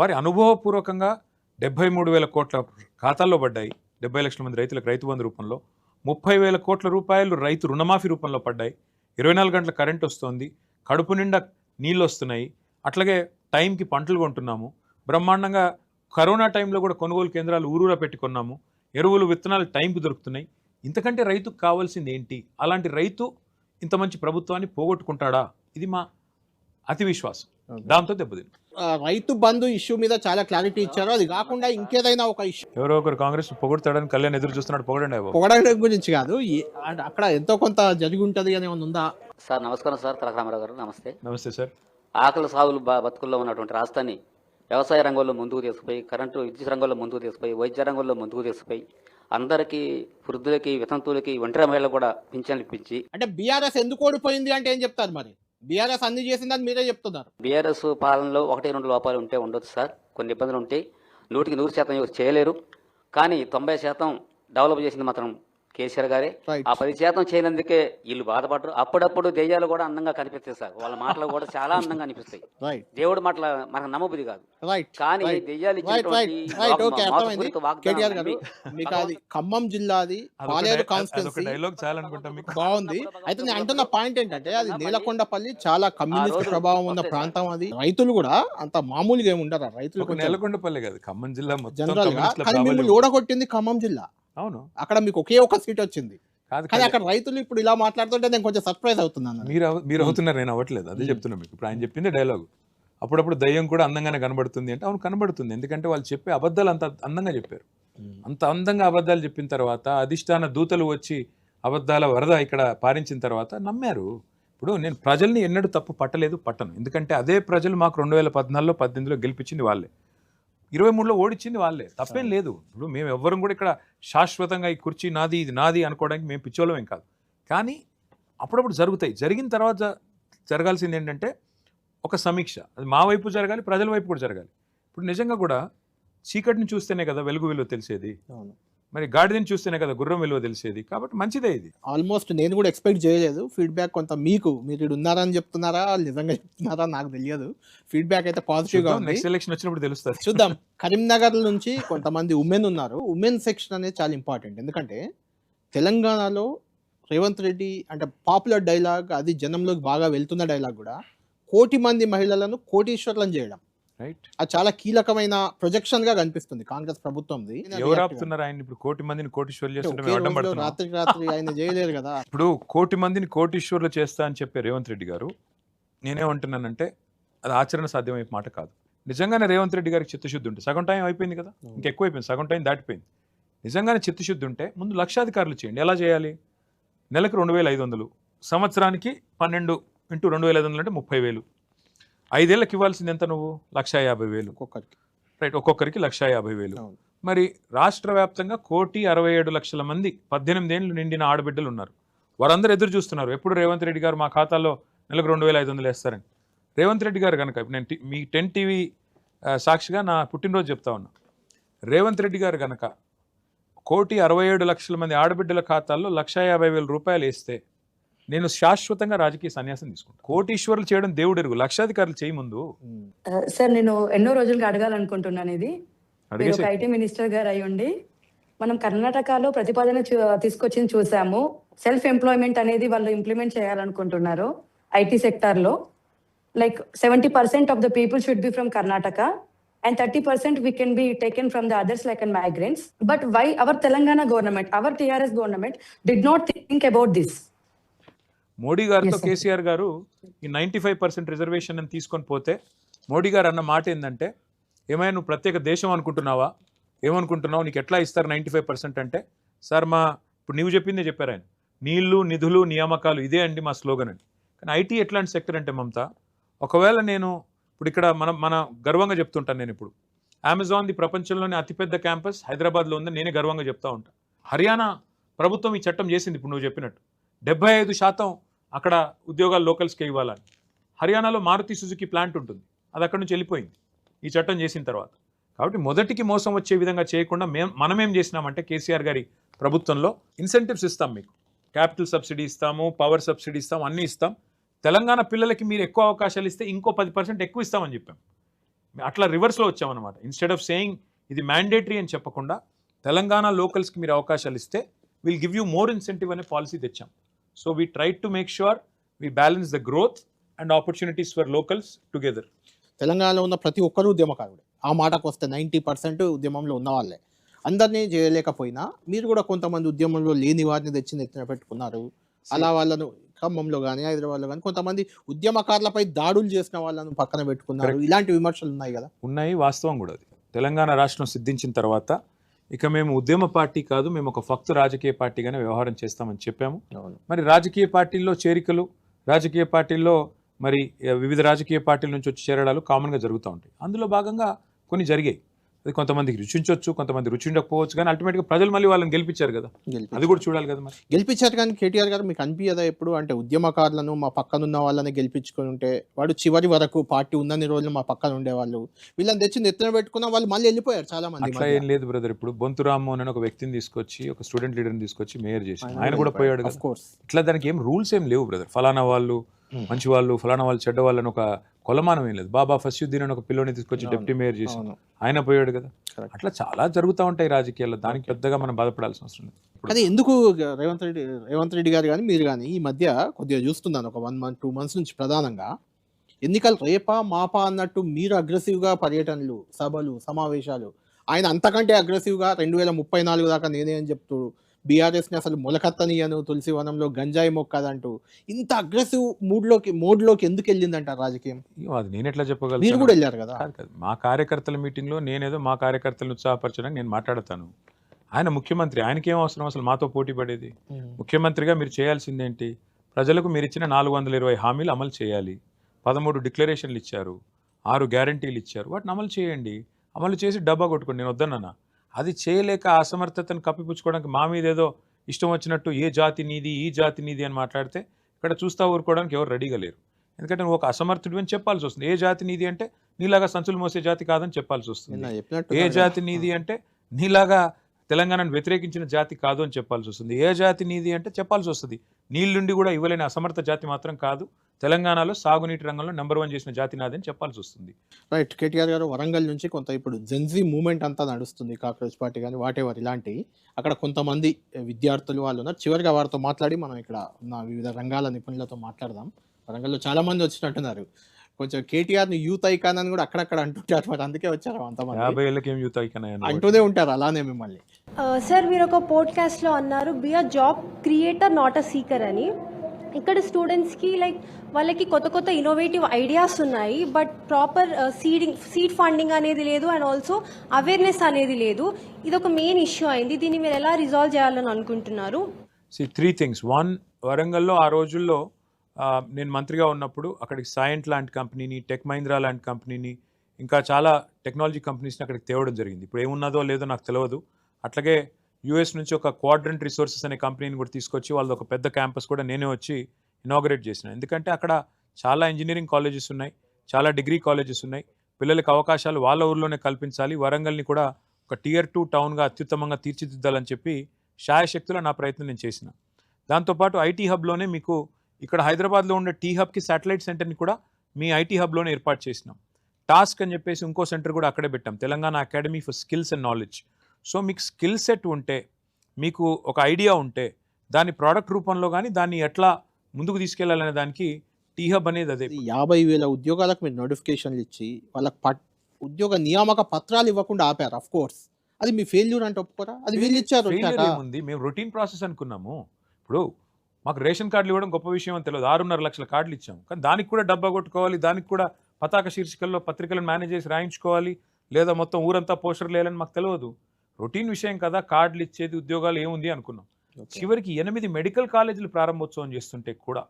వారి అనుభవపూర్వకంగా 73,000 కోట్ల ఖాతాల్లో పడ్డాయి. 70 లక్షల మంది రైతులకు రైతు బంధు రూపంలో, 30,000 కోట్ల రూపాయలు రైతు రుణమాఫీ రూపంలో పడ్డాయి. 24 గంటల కరెంట్ వస్తుంది, కడుపు నిండా నీళ్ళు వస్తున్నాయి, అట్లాగే టైంకి పంటలు కొంటున్నాము. బ్రహ్మాండంగా కరోనా టైంలో కూడా కొనుగోలు కేంద్రాలు ఊరూరా పెట్టుకున్నాము. ఎరువులు విత్తనాలు టైంకి దొరుకుతున్నాయి. ఇంతకంటే రైతుకు కావాల్సింది ఏంటి? అలాంటి రైతు ఇంత మంచి ప్రభుత్వాన్ని పోగొట్టుకుంటాడా? ఇది మా అతి విశ్వాసం. దాంతో దెబ్బతింది. రైతు బంధు ఇష్యూ మీద చాలా క్లారిటీ ఇచ్చారు. అది కాకుండా ఇంకేదైనా ఒక ఇష్యూ ఎవరో ఒకరు కాంగ్రెస్ పొగొడతాడని కళ్యాణ్ ఎదురు చూస్తున్నాడు. పొగడడం గురించి కాదు, అక్కడ ఎంతో కొంత జరిగి ఉంటది అని ఉందా? సార్ నమస్కారం సార్. తలక రామారావు గారు నమస్తే. నమస్తే సార్. ఆకలి సాగులు బతుకుల్లో ఉన్నటువంటి రాష్ట్రాన్ని వ్యవసాయ రంగంలో ముందుకు తీసుకుపోయి, కరెంటు విద్యుత్ రంగంలో ముందుకు తీసుకుపోయి, వైద్య రంగంలో ముందుకు తీసుకుపోయి, అందరికీ వృద్ధులకి, వితంతువులకి, ఒంటరి మహిళలు కూడా పింఛన్లు ఇప్పించి. అంటే బీఆర్ఎస్ ఎందుకు ఓడిపోయింది అంటే ఏం చెప్తారు? మరి బీఆర్ఎస్ అన్ని చేసిందని మీరే చెప్తున్నారు. బీఆర్ఎస్ పాలనలో 1-2 లోపాలు ఉండొచ్చు సార్, కొన్ని ఇబ్బందులు ఉంటాయి. 100% చేయలేరు. కానీ 90% డెవలప్ చేసింది మాత్రం కేసీఆర్ గారే. ఆ 10% చేయనందుకే వీళ్ళు బాధపడరు. అప్పుడప్పుడు దెయ్యాలు కూడా అందంగా కనిపిస్తాయి సార్. వాళ్ళ మాటలు కూడా చాలా అందంగా అనిపిస్తాయి. దేవుడి మాటలు మనకు నమ్మబుద్ధి కాదు. కానీ దెయ్యాలు మీకు అది ఖమ్మం జిల్లాది పాలేరు కాన్స్టిట్యున్సీ బాగుంది. అయితే నేను అంటున్న పాయింట్ ఏంటంటే, అది నేలకొండపల్లి చాలా కమ్యూనిస్ట్ ప్రభావం ఉన్న ప్రాంతం. అది రైతులు కూడా అంత మామూలుగా ఏమి ఉండరు. రైతులు నేలకొండపల్లి కాదు, ఖమ్మం జిల్లా జనరల్ గా. కానీ మిమ్మల్ని ఓడగొట్టింది ఖమ్మం జిల్లా. అవును, అక్కడ మీకు ఒకే ఒక సీట్ వచ్చింది. కానీ అక్కడ రైతులు ఇప్పుడు ఇలా మాట్లాడుతుంటే నేను కొంచెం సర్ప్రైజ్ అవుతున్నాను. మీరు అవుతున్నారు, నేను అవ్వట్లేదు. అదే చెప్తున్నా మీకు. ఇప్పుడు ఆయన చెప్పింది డైలాగ్. అప్పుడప్పుడు దయ్యం కూడా అందంగానే కనబడుతుంది అంటే, అవును కనబడుతుంది. ఎందుకంటే వాళ్ళు చెప్పే అబద్ధాలు అంత అందంగా చెప్పారు. అంత అందంగా అబద్ధాలు చెప్పిన తర్వాత అధిష్టాన దూతలు వచ్చి అబద్ధాల వరద ఇక్కడ పారించిన తర్వాత నమ్మారు. ఇప్పుడు నేను ప్రజల్ని ఎన్నడూ తప్పు పట్టను. ఎందుకంటే అదే ప్రజలు మాకు 2014లో 18లో గెలిపించింది వాళ్ళే, 23లో ఓడించింది వాళ్ళే. తప్పేం లేదు. ఇప్పుడు మేము ఎవ్వరం కూడా ఇక్కడ శాశ్వతంగా ఈ కుర్చీ నాది, ఇది నాది అనుకోవడానికి మేము పిచ్చోళ్ళం ఏం కాదు. కానీ అప్పుడప్పుడు జరుగుతాయి. జరిగిన తర్వాత జరగాల్సింది ఏంటంటే ఒక సమీక్ష. అది మా వైపు జరగాలి, ప్రజల వైపు కూడా జరగాలి. ఇప్పుడు నిజంగా కూడా చీకటిని చూస్తేనే కదా వెలుగు విలువ తెలిసేది. మరి గాడిదని చూస్తేనే కదా గుర్రం విలువ తెలిసేది. కాబట్టి మంచిదే ఇది. ఆల్మోస్ట్ నేను కూడా ఎక్స్పెక్ట్ చేయలేదు. ఫీడ్బ్యాక్ కొంత మీరు ఉన్నారని చెప్తున్నారా, నిజంగా చెప్తున్నారా నాకు తెలియదు. ఫీడ్బ్యాక్ అయితే పాజిటివ్ గా ఉంది. నెక్స్ట్ ఎలక్షన్ వచ్చినప్పుడు తెలుస్తుంది, చూద్దాం. కరీంనగర్ నుంచి కొంతమంది ఉమెన్ ఉన్నారు. ఉమెన్ సెక్షన్ అనేది చాలా ఇంపార్టెంట్. ఎందుకంటే తెలంగాణలో రేవంత్ రెడ్డి అంటే పాపులర్ డైలాగ్, అది జనంలోకి బాగా వెళ్తున్న డైలాగ్ కూడా, కోటి మంది మహిళలను కోటీశ్వర్లను చేయడం. రైట్. అది చాలా కీలకమైన ప్రొజెక్షన్ గా కనిపిస్తుంది కాంగ్రెస్ ప్రభుత్వంది. ఎవరు ఆపుతున్నారు ఆయన ఇప్పుడు కోటి మందిని కోటీశ్వర్లు చేస్తుంటే ఒకే మేము అడ్డం రోజులో పడుతున్నాం? రాత్రికి రాత్రి ఆయన చేయలేరు కదా. ఇప్పుడు కోటి మందిని కోటీశ్వర్లు చేస్తా అని చెప్పే రేవంత్ రెడ్డి గారు, నేనేమంటున్నానంటే అది ఆచరణ సాధ్యమయ్యే మాట కాదు. నిజంగానే రేవంత్ రెడ్డి గారికి చిత్తశుద్ధి ఉంటే, సగం టైం అయిపోయింది కదా, ఇంకెక్కువ అయిపోయింది, సగం టైం దాటిపోయింది. నిజంగానే చిత్తశుద్ధి ఉంటే ముందు లక్షాధికారులు చేయండి. ఎలా చేయాలి? నెలకు 2,500, సంవత్సరానికి 12 × 2,500 అంటే 30,000. 5 ఏళ్ళకి ఇవ్వాల్సింది ఎంత నువ్వు? 1,50,000 ఒక్కొక్కరికి. రైట్, ఒక్కొక్కరికి 1,50,000. అవును. మరి రాష్ట్ర వ్యాప్తంగా 1,67,00,000 మంది 18 ఏళ్ళు నిండిన ఆడబిడ్డలు ఉన్నారు. వారందరూ ఎదురు చూస్తున్నారు, ఎప్పుడు రేవంత్ రెడ్డి గారు మా ఖాతాలో నెలకు 2,500 వేస్తారని. రేవంత్ రెడ్డి గారు కనుక, ఇప్పుడు నేను మీ 10 టీవీ సాక్షిగా నా పుట్టినరోజు చెప్తా ఉన్నా, రేవంత్ రెడ్డి గారు కనుక 1,67,00,000 మంది ఆడబిడ్డల ఖాతాల్లో 1,50,000 రూపాయలు వేస్తే నేను శాశ్వతంగా రాజకీయ సన్యాసం తీసుకుంటాను. కోటీశ్వర్లు చేయడం దేవుడు ఎరుగు, లక్షాధికారులు చేయి ముందు. సార్ నేను ఎన్నో రోజులుగా అడగాలనుకుంటున్నాను ఇది. మీరు అడిగేసి ఒక ఐటీ మినిస్టర్ గారు అయి ఉండి, మనం కర్ణాటకలో ప్రతిపాదన తీసుకొచ్చింది చూసాము. సెల్ఫ్ ఎంప్లాయ్మెంట్ అనేది వాళ్ళు ఇంప్లిమెంట్ చేయాలనుకుంటున్నారు ఐటీ సెక్టార్ లో. Like 70% of the people should be from Karnataka and 30% we can be taken from the others like migrants. But why our Telangana government, our TRS government did not think about this? Modi గారితో Yes, sir. KCR గారు ఈ 95% reservation అని తీసుకొని పోతే, మోడీ గారు అన్న మాట ఏంటంటే, ఏమైనా నువ్వు ప్రత్యేక దేశం అనుకుంటున్నావా, ఏమనుకుంటున్నావు, నీకు ఎట్లా ఇస్తారు 95% అంటే, సార్ మా ఇప్పుడు నీవు చెప్పిందే చెప్పారు ఆయన, నీళ్లు నిధులు నియామకాలు ఇదే అండి మా స్లోగన్ అండి. కానీ ఐటీ ఎట్లాంటి సెక్టర్ అంటే మమత, ఒకవేళ నేను ఇప్పుడు ఇక్కడ మన గర్వంగా చెప్తుంటాను, నేను ఇప్పుడు అమెజాన్ ది ప్రపంచంలోనే అతిపెద్ద క్యాంపస్ హైదరాబాద్లో ఉందని నేనే గర్వంగా చెప్తా ఉంటాను. హర్యానా ప్రభుత్వం ఈ చట్టం చేసింది, ఇప్పుడు నువ్వు చెప్పినట్టు 75% అక్కడ ఉద్యోగాలు లోకల్స్కే ఇవ్వాలని. హర్యానాలో మారుతి సుజుకి ప్లాంట్ ఉంటుంది, అది అక్కడ నుంచి వెళ్ళిపోయింది ఈ చట్టం చేసిన తర్వాత. కాబట్టి మొదటికి మోసం వచ్చే విధంగా చేయకుండా మనమేం చేసినామంటే, కేసీఆర్ గారి ప్రభుత్వంలో ఇన్సెంటివ్స్ ఇస్తాం, మీకు క్యాపిటల్ సబ్సిడీ ఇస్తాము, పవర్ సబ్సిడీ ఇస్తాం, అన్నీ ఇస్తాం. తెలంగాణ పిల్లలకి మీరు ఎక్కువ అవకాశాలు ఇస్తే ఇంకో 10% ఎక్కువ ఇస్తామని చెప్పాం. అట్లా రివర్స్లో వచ్చామన్నమాట. ఇన్స్టెడ్ ఆఫ్ సేయింగ్ ఇది మ్యాండేటరీ అని చెప్పకుండా, తెలంగాణ లోకల్స్కి మీరు అవకాశాలు ఇస్తే will give you more incentive అనే పాలసీ తెచ్చాం. So we try to make sure we balance the growth and opportunities for locals together. తెలంగాణలో ఉన్న ప్రతి ఒక్కరూ ఉద్యమకారుడే. ఆ మాటకు వస్తే 90% ఉద్యమంలో ఉన్న వాళ్ళే. అందరినీ చేయలేకపోయినా మీరు కూడా కొంతమంది ఉద్యమంలో లేని వారిని తెచ్చి నెత్తిన పెట్టుకున్నారు. అలా వాళ్ళను ఖమ్మంలో కానీ హైదరాబాద్లో కానీ కొంతమంది ఉద్యమకారులపై దాడులు చేసిన వాళ్ళను పక్కన పెట్టుకున్నారు. ఇలాంటి విమర్శలు ఉన్నాయి కదా. ఉన్నాయి, వాస్తవం కూడా అది. తెలంగాణ రాష్ట్రం సిద్ధించిన తర్వాత ఇక మేము ఉద్యమ పార్టీ కాదు, మేము ఒక ఫక్తు రాజకీయ పార్టీగానే వ్యవహారం చేస్తామని చెప్పాము. మరి రాజకీయ పార్టీల్లో చేరికలు, రాజకీయ పార్టీల్లో మరి వివిధ రాజకీయ పార్టీల నుంచి వచ్చి చేరడాలు కామన్గా జరుగుతూ ఉంటాయి. అందులో భాగంగా కొన్ని జరిగాయి. అది కొంతమందికి రుచించవచ్చు, కొంతమంది రుచి ఉండకపోవచ్చు, కానీ అల్టిమేట్గా ప్రజలు మళ్ళీ వాళ్ళని గెలిపించారు కదా, అది కూడా చూడాలి కదా. మరి గెలిపించారు, కానీ కేటీఆర్ గారు మీకు అనిపించదా ఎప్పుడు, అంటే ఉద్యమకారులను మా పక్కనున్న వాళ్ళని గెలిపించుకొని ఉంటే వాడు చివరి వరకు పార్టీ ఉన్నన్ని రోజులు మా పక్కన ఉండేవాళ్ళు, వీళ్ళని తెచ్చి నెత్తిన పెట్టుకున్న వాళ్ళు మళ్ళీ వెళ్ళిపోయారు చాలా మంది. అట్లా ఏం లేదు బ్రదర్. ఇప్పుడు బొంతు రామ్మోహన్ అని ఒక వ్యక్తిని తీసుకొచ్చి, ఒక స్టూడెంట్ లీడర్ని తీసుకొచ్చి మేయర్ చేసి ఆయన కూడా పోయాడు కదా. ఇట్లా దానికి ఏం రూల్స్ ఏం లేవు బ్రదర్. ఫలానా వాళ్ళు మంచి వాళ్ళు, ఫలానా వాళ్ళు చెడ్డ వాళ్ళని ఒక కొలమానం ఏం లేదు. బాబా ఫస్యుద్దీన్ అని ఒక పిల్లోని తీసుకొచ్చి డిప్యూటీ మేయర్ చేసి ఆయన పోయాడు కదా. అట్లా చాలా జరుగుతూ ఉంటాయి రాజకీయాల్లో, దానికి పెద్దగా మనం బాధపడాల్సిన అవసరం లేదు. అదే ఎందుకు రేవంత్ రెడ్డి గారు కానీ మీరు కానీ ఈ మధ్య కొద్దిగా చూస్తున్నాను, ఒక 1 month 2 months నుంచి ప్రధానంగా ఎన్నికలు రేపా మాపా అన్నట్టు మీరు అగ్రెసివ్గా పర్యటనలు, సభలు, సమావేశాలు, ఆయన అంతకంటే అగ్రెసివ్గా 2034 దాకా నేనే అని చెప్తూ బీఆర్ఎస్ని అసలు మొలకత్తనియను, తులసివనంలో గంజాయి మొక్కదంటూ ఇంత అగ్రెసివ్ మోడ్లోకి ఎందుకు వెళ్ళిందంటారు రాజకీయం? అది నేను ఎట్లా చెప్పగలను? మీరు కూడా వెళ్ళారు కదా. మా కార్యకర్తల మీటింగ్లో నేనేదో మా కార్యకర్తలను ఉత్సాహపరచడానికి నేను మాట్లాడతాను. ఆయన ముఖ్యమంత్రి, ఆయనకేం అవసరం అసలు మాతో పోటీ పడేది? ముఖ్యమంత్రిగా మీరు చేయాల్సిందేంటి? ప్రజలకు మీరు ఇచ్చిన 420 హామీలు అమలు చేయాలి. 13 డిక్లరేషన్లు ఇచ్చారు, 6 గ్యారంటీలు ఇచ్చారు, వాటిని అమలు చేయండి. అమలు చేసి డబ్బా కొట్టుకోండి, నేను వద్దన్నా. అది చేయలేక అసమర్థతను కప్పిపుచ్చుకోవడానికి మా మీద ఏదో ఇష్టం వచ్చినట్టు ఏ జాతి నీది, ఈ జాతి నీది అని మాట్లాడితే ఇక్కడ చూస్తా ఊరుకోవడానికి ఎవరు రెడీగా లేరు. ఎందుకంటే నువ్వు ఒక అసమర్థుడు అని చెప్పాల్సి వస్తుంది. ఏ జాతి నీది అంటే నీలాగా సంచులు మోసే జాతి కాదని చెప్పాల్సి వస్తుంది. ఏ జాతి నీది అంటే నీలాగా తెలంగాణను వ్యతిరేకించిన జాతి కాదు అని చెప్పాల్సి వస్తుంది. ఏ జాతి నీది అంటే చెప్పాల్సి వస్తుంది నీళ్ళుండి కూడా ఇవ్వలేని అసమర్థ జాతి మాత్రం కాదు, తెలంగాణలో సాగునీటి రంగంలో నెంబర్ 1 చేసిన జాతి నాదని చెప్పాల్సి వస్తుంది. రైట్. కేటీఆర్ గారు వరంగల్ నుంచి కొంత ఇప్పుడు జెన్జీ మూవ్మెంట్ అంతా నడుస్తుంది, కాక్రోచ్ పార్టీ కానీ వాటెవర్ ఇలాంటి, అక్కడ కొంతమంది విద్యార్థులు వాళ్ళు ఉన్నారు. చివరిగా వారితో మాట్లాడి మనం ఇక్కడ ఉన్న వివిధ రంగాల నిపుణులతో మాట్లాడదాం. వరంగల్లో చాలా మంది వచ్చినట్టున్నారు. కొంచెం కేటీఆర్ ని యూత్ ఐకాన్ అని కూడా అక్కడక్కడ అంటుంటారు, మరి అందుకే వచ్చారు అంతమంది 50 ఏళ్ళకి ఏం యూత్ ఐకాన్ అంటూనే ఉంటారు అలానే మిమ్మల్ని. సార్ మీరు ఒక పోడ్కాస్ట్లో అన్నారు be a job creator not a seeker అని. ఇక్కడ స్టూడెంట్స్కి లైక్ వాళ్ళకి కొత్త కొత్త ఇన్నోవేటివ్ ఐడియాస్ ఉన్నాయి, బట్ ప్రాపర్ సీడ్ ఫండింగ్ అనేది లేదు, అండ్ ఆల్సో అవేర్నెస్ అనేది లేదు. ఇది ఒక మెయిన్ ఇష్యూ అయింది. దీన్ని మీరు ఎలా రిజాల్వ్ చేయాలని అనుకుంటున్నారు? 3 things. 1, వరంగల్లో ఆ రోజుల్లో నేను మంత్రిగా ఉన్నప్పుడు అక్కడికి సైంట్ లాంటి కంపెనీని, టెక్ మహీంద్రా లాంటి కంపెనీని, ఇంకా చాలా టెక్నాలజీ కంపెనీస్ని అక్కడికి తేవడం జరిగింది. ఇప్పుడు ఏమున్నదో లేదో నాకు తెలియదు. అట్లాగే యూఎస్ నుంచి ఒక క్వాడ్రంట్ రిసోర్సెస్ అనే కంపెనీని కూడా తీసుకొచ్చి వాళ్ళది ఒక పెద్ద క్యాంపస్ కూడా నేనే వచ్చి ఇనాగరేట్ చేసిన. ఎందుకంటే అక్కడ చాలా ఇంజనీరింగ్ కాలేజెస్ ఉన్నాయి, చాలా డిగ్రీ కాలేజెస్ ఉన్నాయి. పిల్లలకి అవకాశాలు వాళ్ళ ఊర్లోనే కల్పించాలి, వరంగల్ని కూడా ఒక Tier 2 టౌన్గా అత్యుత్తమంగా తీర్చిదిద్దాలని చెప్పి శాయశక్తుల నా ప్రయత్నం నేను చేసిన. దాంతోపాటు ఐటీ హబ్లోనే మీకు ఇక్కడ హైదరాబాద్లో ఉండే టీ హబ్కి శాటిలైట్ సెంటర్ని కూడా మీ ఐటీ హబ్లోనే ఏర్పాటు చేసినాం. టాస్క్ అని చెప్పేసి ఇంకో సెంటర్ కూడా అక్కడే పెట్టాం, Telangana academy for skills and knowledge. So మీకు స్కిల్ సెట్ ఉంటే, మీకు ఒక ఐడియా ఉంటే, దాన్ని ప్రోడక్ట్ రూపంలో కానీ దాన్ని ఎట్లా ముందుకు తీసుకెళ్లాలనే దానికి టీ హబ్ అనేది అదే. 50,000 ఉద్యోగాలకు మీరు నోటిఫికేషన్లు ఇచ్చి వాళ్ళకి ఉద్యోగ నియామక పత్రాలు ఇవ్వకుండా ఆపారు. ఆఫ్ కోర్స్ అది మీ ఫెయిల్యూర్ అంటే ఒప్పుకోరా? అది వీళ్ళు ఇచ్చారు. ఏముంది, మేము రొటీన్ ప్రాసెస్ అనుకున్నాము. ఇప్పుడు మాకు రేషన్ కార్డులు ఇవ్వడం గొప్ప విషయం అని తెలియదు, 6.5 లక్షల కార్డులు ఇచ్చాము. కానీ దానికి కూడా డబ్బా కొట్టుకోవాలి, దానికి కూడా పతాక శీర్షికల్లో పత్రికలను మేనేజ్ చేసి రాయించుకోవాలి, లేదా మొత్తం ఊరంతా పోస్టర్లు వేయాలని మాకు తెలియదు. రొటీన్ విషయం కదా, కార్డులు ఇచ్చేది, ఉద్యోగాలు ఏముంది అనుకున్నాం. చివరికి 8 మెడికల్ కాలేజీలు ప్రారంభోత్సవం చేస్తుంటే కూడా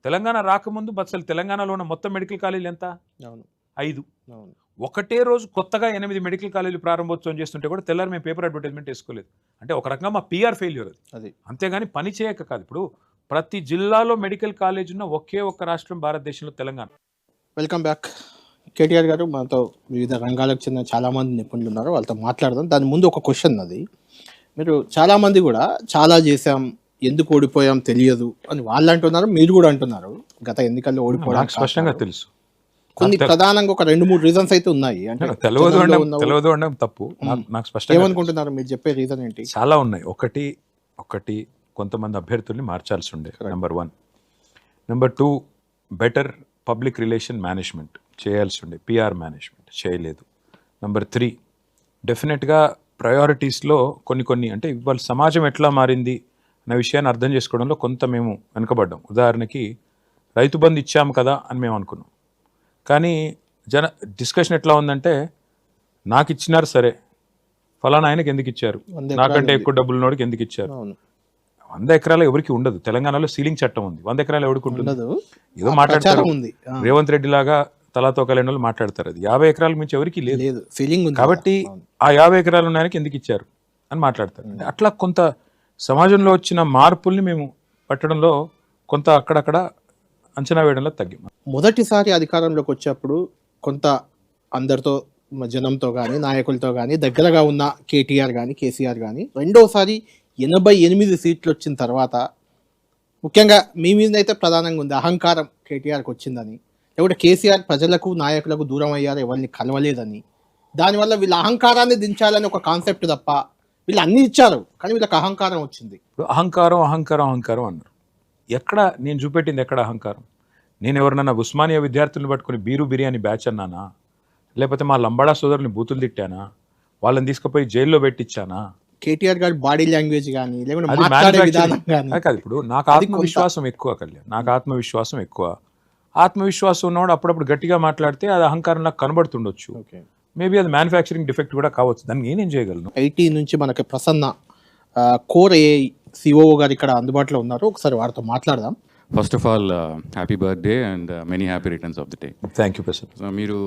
తెలంగాణ రాకముందు అసలు తెలంగాణలో ఉన్న మొత్తం మెడికల్ కాలేజీలు ఎంత? 5. ఒకటే రోజు కొత్తగా 8 మెడికల్ కాలేజీలు ప్రారంభోత్సవం చేస్తుంటే కూడా తెల్లారి మేము పేపర్ అడ్వర్టైజ్మెంట్ వేసుకోలేదు. అంటే ఒక రకంగా మా PR ఫెయిల్యూర్ అది, అంతేగాని పని చేయక కాదు. ఇప్పుడు ప్రతి జిల్లాలో మెడికల్ కాలేజ్ ఉన్న ఒకే ఒక్క రాష్ట్రం భారతదేశంలో తెలంగాణ. Welcome back. కేటీఆర్ గారు మనతో వివిధ రంగాలకు చెందిన చాలామంది నిపుణులు ఉన్నారు, వాళ్ళతో మాట్లాడదాం. దాని ముందు ఒక క్వశ్చన్ అది, మీరు చాలామంది కూడా చాలా చేసాం, ఎందుకు ఓడిపోయాం తెలియదు అని వాళ్ళు అంటున్నారు, మీరు కూడా అంటున్నారు. గత ఎన్నికల్లో ఓడిపోవడానికి స్పష్టంగా తెలుసు. కొన్ని ప్రధానంగా ఒక 2-3 రీజన్స్ అయితే ఉన్నాయి. అంటే తెలియదు అనడం తప్పు. నాకు స్పష్టంగా ఏమనుకుంటున్నారు, మీరు చెప్పే రీజన్ ఏంటి? చాలా ఉన్నాయి. ఒకటి కొంతమంది అభ్యర్థుల్ని మార్చాల్సి ఉండే, number 1. Number 2, better public relation management చేయాల్సి ఉండే, PR మేనేజ్మెంట్ చేయలేదు. నెంబర్ 3, డెఫినెట్గా ప్రయారిటీస్లో కొన్ని అంటే ఇవాళ సమాజం ఎట్లా మారింది అనే విషయాన్ని అర్థం చేసుకోవడంలో కొంత మేము వెనుకబడ్డాం. ఉదాహరణకి రైతు బంధు ఇచ్చాము కదా అని మేము అనుకున్నాం, కానీ డిస్కషన్ ఎట్లా ఉందంటే, నాకు ఇచ్చినారు సరే, ఫలానా ఆయనకి ఎందుకు ఇచ్చారు, నాకంటే ఎక్కువ డబ్బులు ఉన్నోడికి ఎందుకు ఇచ్చారు. 100 ఎకరాలు ఎవరికి ఉండదు. తెలంగాణలో సీలింగ్ చట్టం ఉంది, 100 ఎకరాలు ఎవరికి ఉంటుంది? ఏదో మాట్లాడతారు, రేవంత్ రెడ్డి లాగా తలాతో కలిగిన వాళ్ళు మాట్లాడతారు. అది 50 ఎకరాలకు మించి ఎవరికి లేదు. కాబట్టి ఆ 50 ఎకరాలు ఉన్న ఆయనకి ఎందుకు ఇచ్చారు అని మాట్లాడతారు. అట్లా కొంత సమాజంలో వచ్చిన మార్పుల్ని మేము పట్టడంలో కొంత అక్కడక్కడ అంచనా వేయడంలో తగ్గాం. మొదటిసారి అధికారంలోకి వచ్చేప్పుడు కొంత అందరితో, జనంతో కానీ నాయకులతో కానీ దగ్గరగా ఉన్న కేటీఆర్ కానీ కేసీఆర్ కానీ, రెండోసారి 88 సీట్లు వచ్చిన తర్వాత ముఖ్యంగా మీ మీద అయితే ప్రధానంగా ఉంది అహంకారం కేటీఆర్కి వచ్చిందని, లేకుంటే కేసీఆర్ ప్రజలకు నాయకులకు దూరం అయ్యారు, ఎవరిని కలవలేదని, దానివల్ల వీళ్ళ అహంకారాన్ని దించాలని ఒక కాన్సెప్ట్ తప్ప వీళ్ళు అన్నీ ఇచ్చారు కానీ వీళ్ళకి అహంకారం వచ్చింది. ఇప్పుడు అహంకారం అన్నారు. ఎక్కడ నేను చూపెట్టింది ఎక్కడ అహంకారం? నేను ఎవరినన్నా ఉస్మానియా విద్యార్థులను పట్టుకుని బిర్యానీ బ్యాచ్ అన్నానా? లేకపోతే మా లంబాడా సోదరుని బూతులు తిట్టానా? వాళ్ళని తీసుకుపోయి జైల్లో పెట్టించానా? కేటీఆర్ గారి బాడీ లాంగ్వేజ్ కానీ కాదు. ఇప్పుడు నాకు ఆత్మవిశ్వాసం ఎక్కువ కళ్యాణ్, నాకు ఆత్మవిశ్వాసం ఎక్కువ. ఆత్మవిశ్వాసం ఉన్నవాడు అప్పుడప్పుడు గట్టిగా మాట్లాడితే అది అహంకారం నాకు కనబడుతుండొచ్చు. మేబీ అది మ్యానుఫ్యాక్చరింగ్ డిఫెక్ట్ కూడా కావచ్చు. దాన్ని నేనేం చేయగలను? ఐటీ నుంచి మనకి ప్రసన్న కోర్ AI COO గారు ఇక్కడ అందుబాటులో ఉన్నారు, ఒకసారి వారితో మాట్లాడదాం. First of all happy birthday and many happy returns of the day. Thank you Prasanna. So మీరు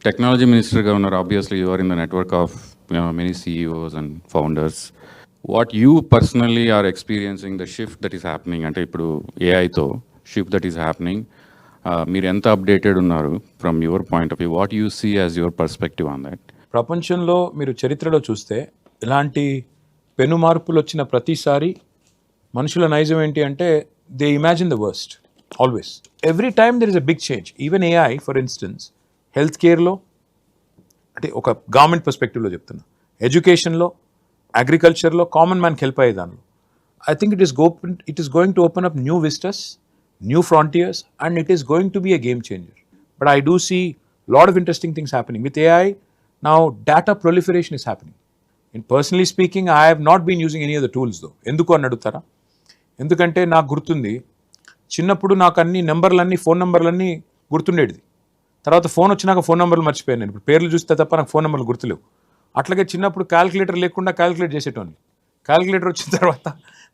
టెక్నాలజీ మినిస్టర్గా ఉన్నారు. Obviously you are in the network of many CEOs and founders. What you personally are experiencing the shift that is happening, అంటే ఇప్పుడు ఏఐతో shift that is happening, మీరు ఎంత updated ఉన్నారు from your point of view? What you see as your perspective on that? ప్రపంచంలో మీరు చరిత్రలో చూస్తే ఇలాంటి పెను మార్పులు వచ్చిన ప్రతిసారి మనుషుల నైజం ఏంటి అంటే they imagine the worst always. Every time there is a big change. Even AI for instance health కేర్లో, అంటే ఒక గవర్నమెంట్ పర్స్పెక్టివ్లో చెప్తున్నా, ఎడ్యుకేషన్లో, అగ్రికల్చర్లో, కామన్ మ్యాన్కి హెల్ప్ అయ్యేదాన్ని. I think it is going to open up new vistas, new frontiers, and it is going to be a game changer. But I do see a lot of interesting things happening. With AI, now data proliferation is happening. And personally speaking, I have not been using any of the tools though. ఎందుకు అని అడుగుతారా? ఎందుకంటే నాకు గుర్తుంది, చిన్నప్పుడు నాకు అన్ని నెంబర్లన్నీ, phone నెంబర్లన్నీ గుర్తుండేది. తర్వాత ఫోన్ వచ్చినాక ఫోన్ నెంబర్లు మర్చిపోయాను. నేను ఇప్పుడు పేర్లు చూస్తే తప్ప నాకు ఫోన్ నెంబర్లు గుర్తులేవు. అట్లాగే చిన్నప్పుడు క్యాలిక్యులేటర్ లేకుండా క్యాలిక్యులేట్ చేసేటోని. క్యాలిక్యులేటర్ వచ్చిన తర్వాత,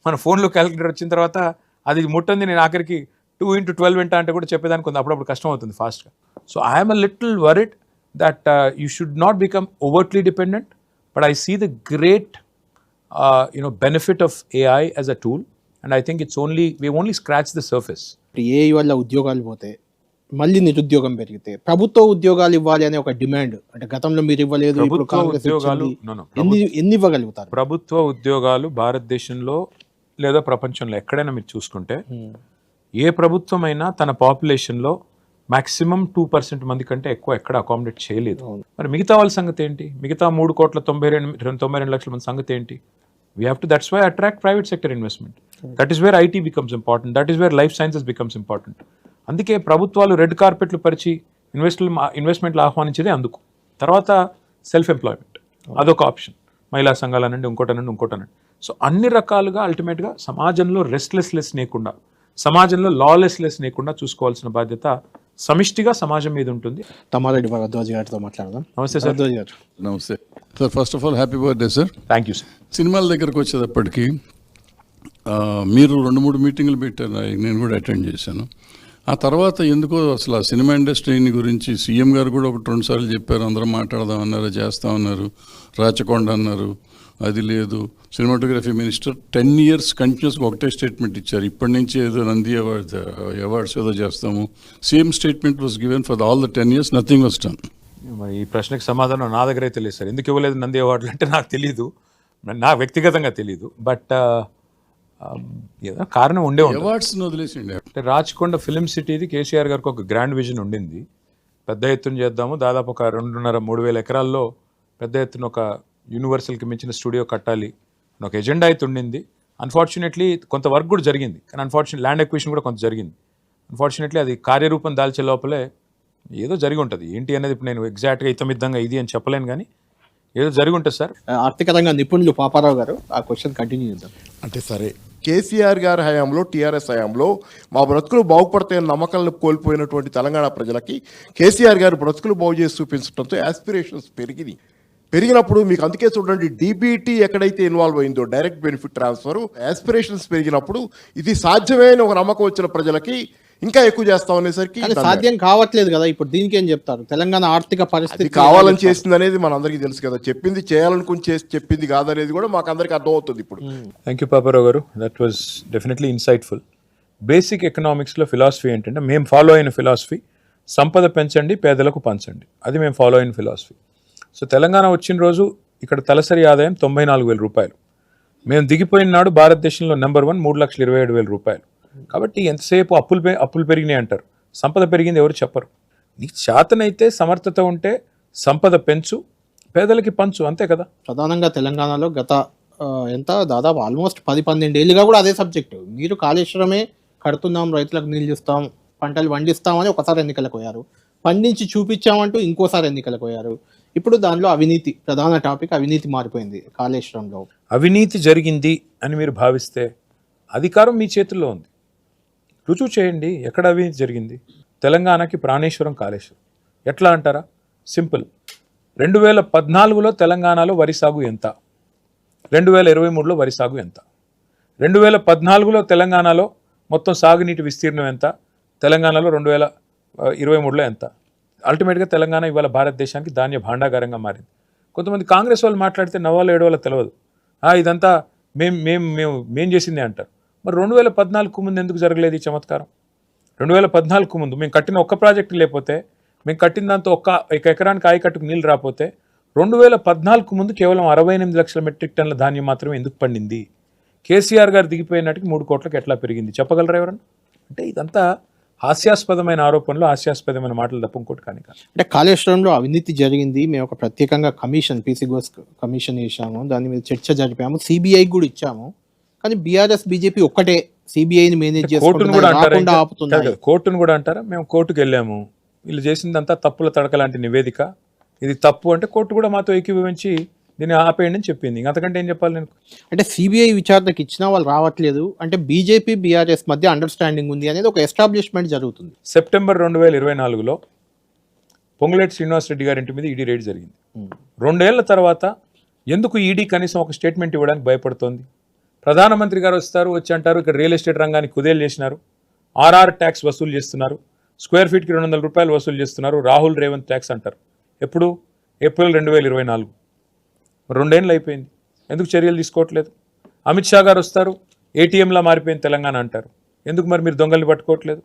మన ఫోన్లో క్యాలిక్యులేటర్ వచ్చిన తర్వాత అది ముట్టింది నేను ఆఖరికి 2 into 12 ఎంత అంటే కూడా చెప్పేదానికి కొంత అప్పుడప్పుడు కష్టం అవుతుంది ఫాస్ట్గా. So I'm a little worried that you should not become overtly dependent, but I see the great benefit of AI as a tool, and I think we've only scratched the surface. AI వల్ల ఉద్యోగాలు పోతే మళ్ళీ నిరుద్యోగం పెరిగితే ప్రభుత్వ ఉద్యోగాలు ఇవ్వాలి అనే ఒక డిమాండ్, అంటే గతంలో మీరు ఇవ్వలేదు, ఇప్పుడు కాంగ్రెస్ ఉద్యోగాలు ఎన్ని ఇవ్వగలుగుతారు? ప్రభుత్వ ఉద్యోగాలు భారతదేశంలో లేదా ప్రపంచంలో ఎక్కడైనా మీరు చూసుకుంటే ఏ ప్రభుత్వమైనా తన పాపులేషన్లో మాక్సిమం 2% మంది కంటే ఎక్కువ ఎక్కడ అకామిడేట్ చేయలేదు. మరి మిగతా వాళ్ళ సంగతి ఏంటి? మిగతా 3,92 లక్షల మంది సంగతి ఏంటి? We have to, that's why attract private sector investment. That is where IT becomes important. That is where life sciences becomes important. అందుకే ప్రభుత్వాలు రెడ్ కార్పెట్లు పరిచి ఇన్వెస్ట్మెంట్లు ఆహ్వానించేదే అందుకు. తర్వాత సెల్ఫ్ ఎంప్లాయ్మెంట్ అదొక ఆప్షన్, మహిళా సంఘాలనండి, ఇంకోటనండి. సో అన్ని రకాలుగా అల్టిమేట్గా సమాజంలో రెస్ట్లెస్నెస్ లేకుండా, సమాజంలో లాలెస్నెస్ లేకుండా చూసుకోవాల్సిన బాధ్యత సమిష్టిగా సమాజం మీద ఉంటుంది. తమ్మారెడ్డి భరద్వాజ్ గారితో మాట్లాడదాం. నమస్తే సార్. భరద్వాజ్ గారు. నమస్తే sir. First of all happy birthday sir. Thank you sir. సినిమాల దగ్గరకు వచ్చేటప్పటికి మీరు 2-3 మీటింగులు పెట్టారు, నేను కూడా అటెండ్ చేశాను. ఆ తర్వాత ఎందుకో అసలు ఆ సినిమా ఇండస్ట్రీని గురించి సీఎం గారు కూడా 1-2 సార్లు చెప్పారు, అందరం మాట్లాడదామన్నారు, చేస్తామన్నారు, రాచకొండ అన్నారు, అది లేదు. సినిమాటోగ్రఫీ మినిస్టర్ 10 years కంటిన్యూస్గా ఒకటే స్టేట్మెంట్ ఇచ్చారు, ఇప్పటి నుంచి ఏదో నంది అవార్డ్స్ ఏదో చేస్తాము. Same statement was given for all the 10 years, nothing was done. మరి ఈ ప్రశ్నకు సమాధానం నా దగ్గర అయితే లేదు సార్. ఎందుకు ఇవ్వలేదు నంది అవార్డులు అంటే నాకు తెలీదు, నాకు వ్యక్తిగతంగా తెలీదు. బట్ ఏదో కారణం ఉండే ఉంటుంది. అవార్డ్స్ని వదిలేసిండి. అంటే రాచకొండ ఫిలిం సిటీది కేసీఆర్ గారికి ఒక గ్రాండ్ విజన్ ఉండింది, పెద్ద ఎత్తున చేద్దాము, దాదాపు ఒక 2.5-3 వేల ఎకరాల్లో పెద్ద ఎత్తున ఒక యూనివర్సల్కి మించిన స్టూడియో కట్టాలి అని ఒక ఎజెండా అయితే ఉండింది. అన్ఫార్చునేట్లీ కొంత వర్క్ కూడా జరిగింది, కానీ ల్యాండ్ ఎక్విజిషన్ కూడా కొంత జరిగింది. అన్ఫార్చునేట్లీ అది కార్యరూపం దాల్చే లోపలే ఏదో జరిగి ఉంటుంది. ఏంటి అనేది ఇప్పుడు నేను ఎగ్జాక్ట్గా ఇతమిద్దంగా ఇది అని చెప్పలేను, కానీ ఏదో జరిగి ఉంటుంది సార్. ఆర్థిక రంగ నిపుణులు పాపారావు గారు ఆ క్వశ్చన్ కంటిన్యూ చేద్దాం. అంటే సరే, కేసీఆర్ గారి హయాంలో, టీఆర్ఎస్ హయాంలో మా బ్రతుకులు బాగుపడతాయని నమ్మకాలను కోల్పోయినటువంటి తెలంగాణ ప్రజలకి కేసీఆర్ గారు బ్రతుకులు బాగు చేసి చూపించడంతో యాస్పిరేషన్స్ పెరిగినప్పుడు మీకు అందుకే చూడండి, డీబీటీ ఎక్కడైతే ఇన్వాల్వ్ అయిందో, డైరెక్ట్ బెనిఫిట్ ట్రాన్స్ఫర్, యాస్పిరేషన్స్ పెరిగినప్పుడు ఇది సాధ్యమే అని ఒక నమ్మకం వచ్చిన ప్రజలకి ఇంకా ఎక్కువ చేస్తాం అనేసరికి సాధ్యం కావట్లేదు కదా. ఇప్పుడు దీనికి ఏం చెప్తారు? తెలంగాణ ఆర్థిక పరిస్థితి కావాలని చేసింది అనేది మన అందరికీ తెలుసు కదా, చెప్పింది చేయాలనుకుని చేసి చెప్పింది కాదనేది కూడా మాకు అందరికీ అర్థమవుతుంది ఇప్పుడు. థ్యాంక్ యూ పాపారావు గారు, that was definitely insightful. Basic ఎకనామిక్స్లో ఫిలాసఫీ ఏంటంటే, మేము ఫాలో అయిన ఫిలాసఫీ సంపద పెంచండి, పేదలకు పంచండి, అది మేము ఫాలో అయిన ఫిలాసఫీ. సో తెలంగాణ వచ్చిన రోజు ఇక్కడ తలసరి ఆదాయం 94,000 రూపాయలు. మేము దిగిపోయిన నాడు భారతదేశంలో నెంబర్ 1 3,27,000 రూపాయలు. కాబట్టి ఎంతసేపు అప్పులు పెరిగినాయి అంటారు, సంపద పెరిగింది ఎవరు చెప్పరు. నీకు చేతనైతే, సమర్థత ఉంటే సంపద పెంచు, పేదలకి పంచు, అంతే కదా. ప్రధానంగా తెలంగాణలో గత దాదాపు ఆల్మోస్ట్ 10-12 ఏళ్ళుగా కూడా అదే సబ్జెక్టు. మీరు కాళేశ్వరమే కడుతున్నాం, రైతులకు నీళ్ళు ఇస్తాం, పంటలు పండిస్తామని ఒకసారి ఎన్నికలకు పోయారు, పండించి చూపించామంటూ ఇంకోసారి ఎన్నికలకు పోయారు. ఇప్పుడు దానిలో అవినీతి ప్రధాన టాపిక్, అవినీతి మారిపోయింది కాళేశ్వరంలో. అవినీతి జరిగింది అని మీరు భావిస్తే అధికారం మీ చేతుల్లో ఉంది, రుజువు చేయండి ఎక్కడ అవినీతి జరిగింది. తెలంగాణకి ప్రాణేశ్వరం కాళేశ్వరం ఎట్లా అంటారా? సింపుల్. 2014లో తెలంగాణలో వరి సాగు ఎంత, 2023లో వరి సాగు ఎంత, 2014లో తెలంగాణలో మొత్తం సాగునీటి విస్తీర్ణం ఎంత, తెలంగాణలో 2023లో ఎంత. అల్టిమేట్గా తెలంగాణ ఇవాళ భారతదేశానికి ధాన్య భాండాగారంగా మారింది. కొంతమంది కాంగ్రెస్ వాళ్ళు మాట్లాడితే నవ్వాలో ఏడవాలో తెలియదు, ఇదంతా మేం చేసిందే అంటారు. మరి 2014కు ముందు ఎందుకు జరగలేదు ఈ చమత్కారం? 2014కు ముందు మేము కట్టిన ఒక్క ప్రాజెక్టు లేకపోతే, మేము కట్టిన దాంతో ఒక్క ఎకరానికి ఆయకట్టుకు నీళ్ళు రాకపోతే, 2014కు ముందు కేవలం 68 లక్షల మెట్రిక్ టన్నుల ధాన్యం మాత్రమే ఎందుకు పండింది? కేసీఆర్ గారు దిగిపోయినట్టుకి 3 కోట్లకు ఎట్లా పెరిగింది చెప్పగలరా ఎవరన్నా? అంటే ఇదంతా హాస్యాస్పదమైన ఆరోపణలు, హాస్యాస్పదమైన మాటలు తప్ప ఇంకోటి కానీ కాదు. అంటే కాళేశ్వరంలో అవినీతి జరిగింది, మేము ఒక ప్రత్యేకంగా కమిషన్, పీసీ ఘోష్ కమిషన్ వేసాము, దాని మీద చర్చ జరిపాము, సిబిఐ కూడా ఇచ్చాము. కానీ బీఆర్ఎస్ బీజేపీ ఒక్కటే సిబిఐని మేనేజ్ చేసుకుంటూ కోర్టును కూడా అంటారా? మేము కోర్టుకు వెళ్ళాము, వీళ్ళు చేసిందంతా తప్పుల తడక లాంటి నివేదిక, ఇది తప్పు అంటే కోర్టు కూడా మాతో ఏకీభవించి దీన్ని ఆపేయండి అని చెప్పింది. అంతకంటే ఏం చెప్పాలి నేను? అంటే సిబిఐ విచారణకు ఇచ్చినా వాళ్ళు రావట్లేదు అంటే బీజేపీ బీఆర్ఎస్ మధ్య అండర్స్టాండింగ్ ఉంది అనేది ఒక ఎస్టాబ్లిష్మెంట్ జరుగుతుంది. సెప్టెంబర్ 2024లో పొంగులేటి శ్రీనివాసరెడ్డి గారి ఇంటి మీద ఈడీ రైడ్ జరిగింది. 2 ఏళ్ల తర్వాత ఎందుకు ఈడీ కనీసం ఒక స్టేట్మెంట్ ఇవ్వడానికి భయపడుతోంది? ప్రధానమంత్రి గారు వస్తారు, వచ్చి అంటారు ఇక్కడ రియల్ ఎస్టేట్ రంగానికి కుదేలు చేసినారు, ఆర్ఆర్ ట్యాక్స్ వసూలు చేస్తున్నారు, స్క్వేర్ ఫీట్కి 200 రూపాయలు వసూలు చేస్తున్నారు, రాహుల్ రేవంత్ ట్యాక్స్ అంటారు. ఎప్పుడు? ఏప్రిల్ 2024. 2 ఏళ్ళు అయిపోయింది, ఎందుకు చర్యలు తీసుకోవట్లేదు? అమిత్ షా గారు వస్తారు, ఏటీఎంలా మారిపోయింది తెలంగాణ అంటారు, ఎందుకు మరి మీరు దొంగల్ని పట్టుకోవట్లేదు?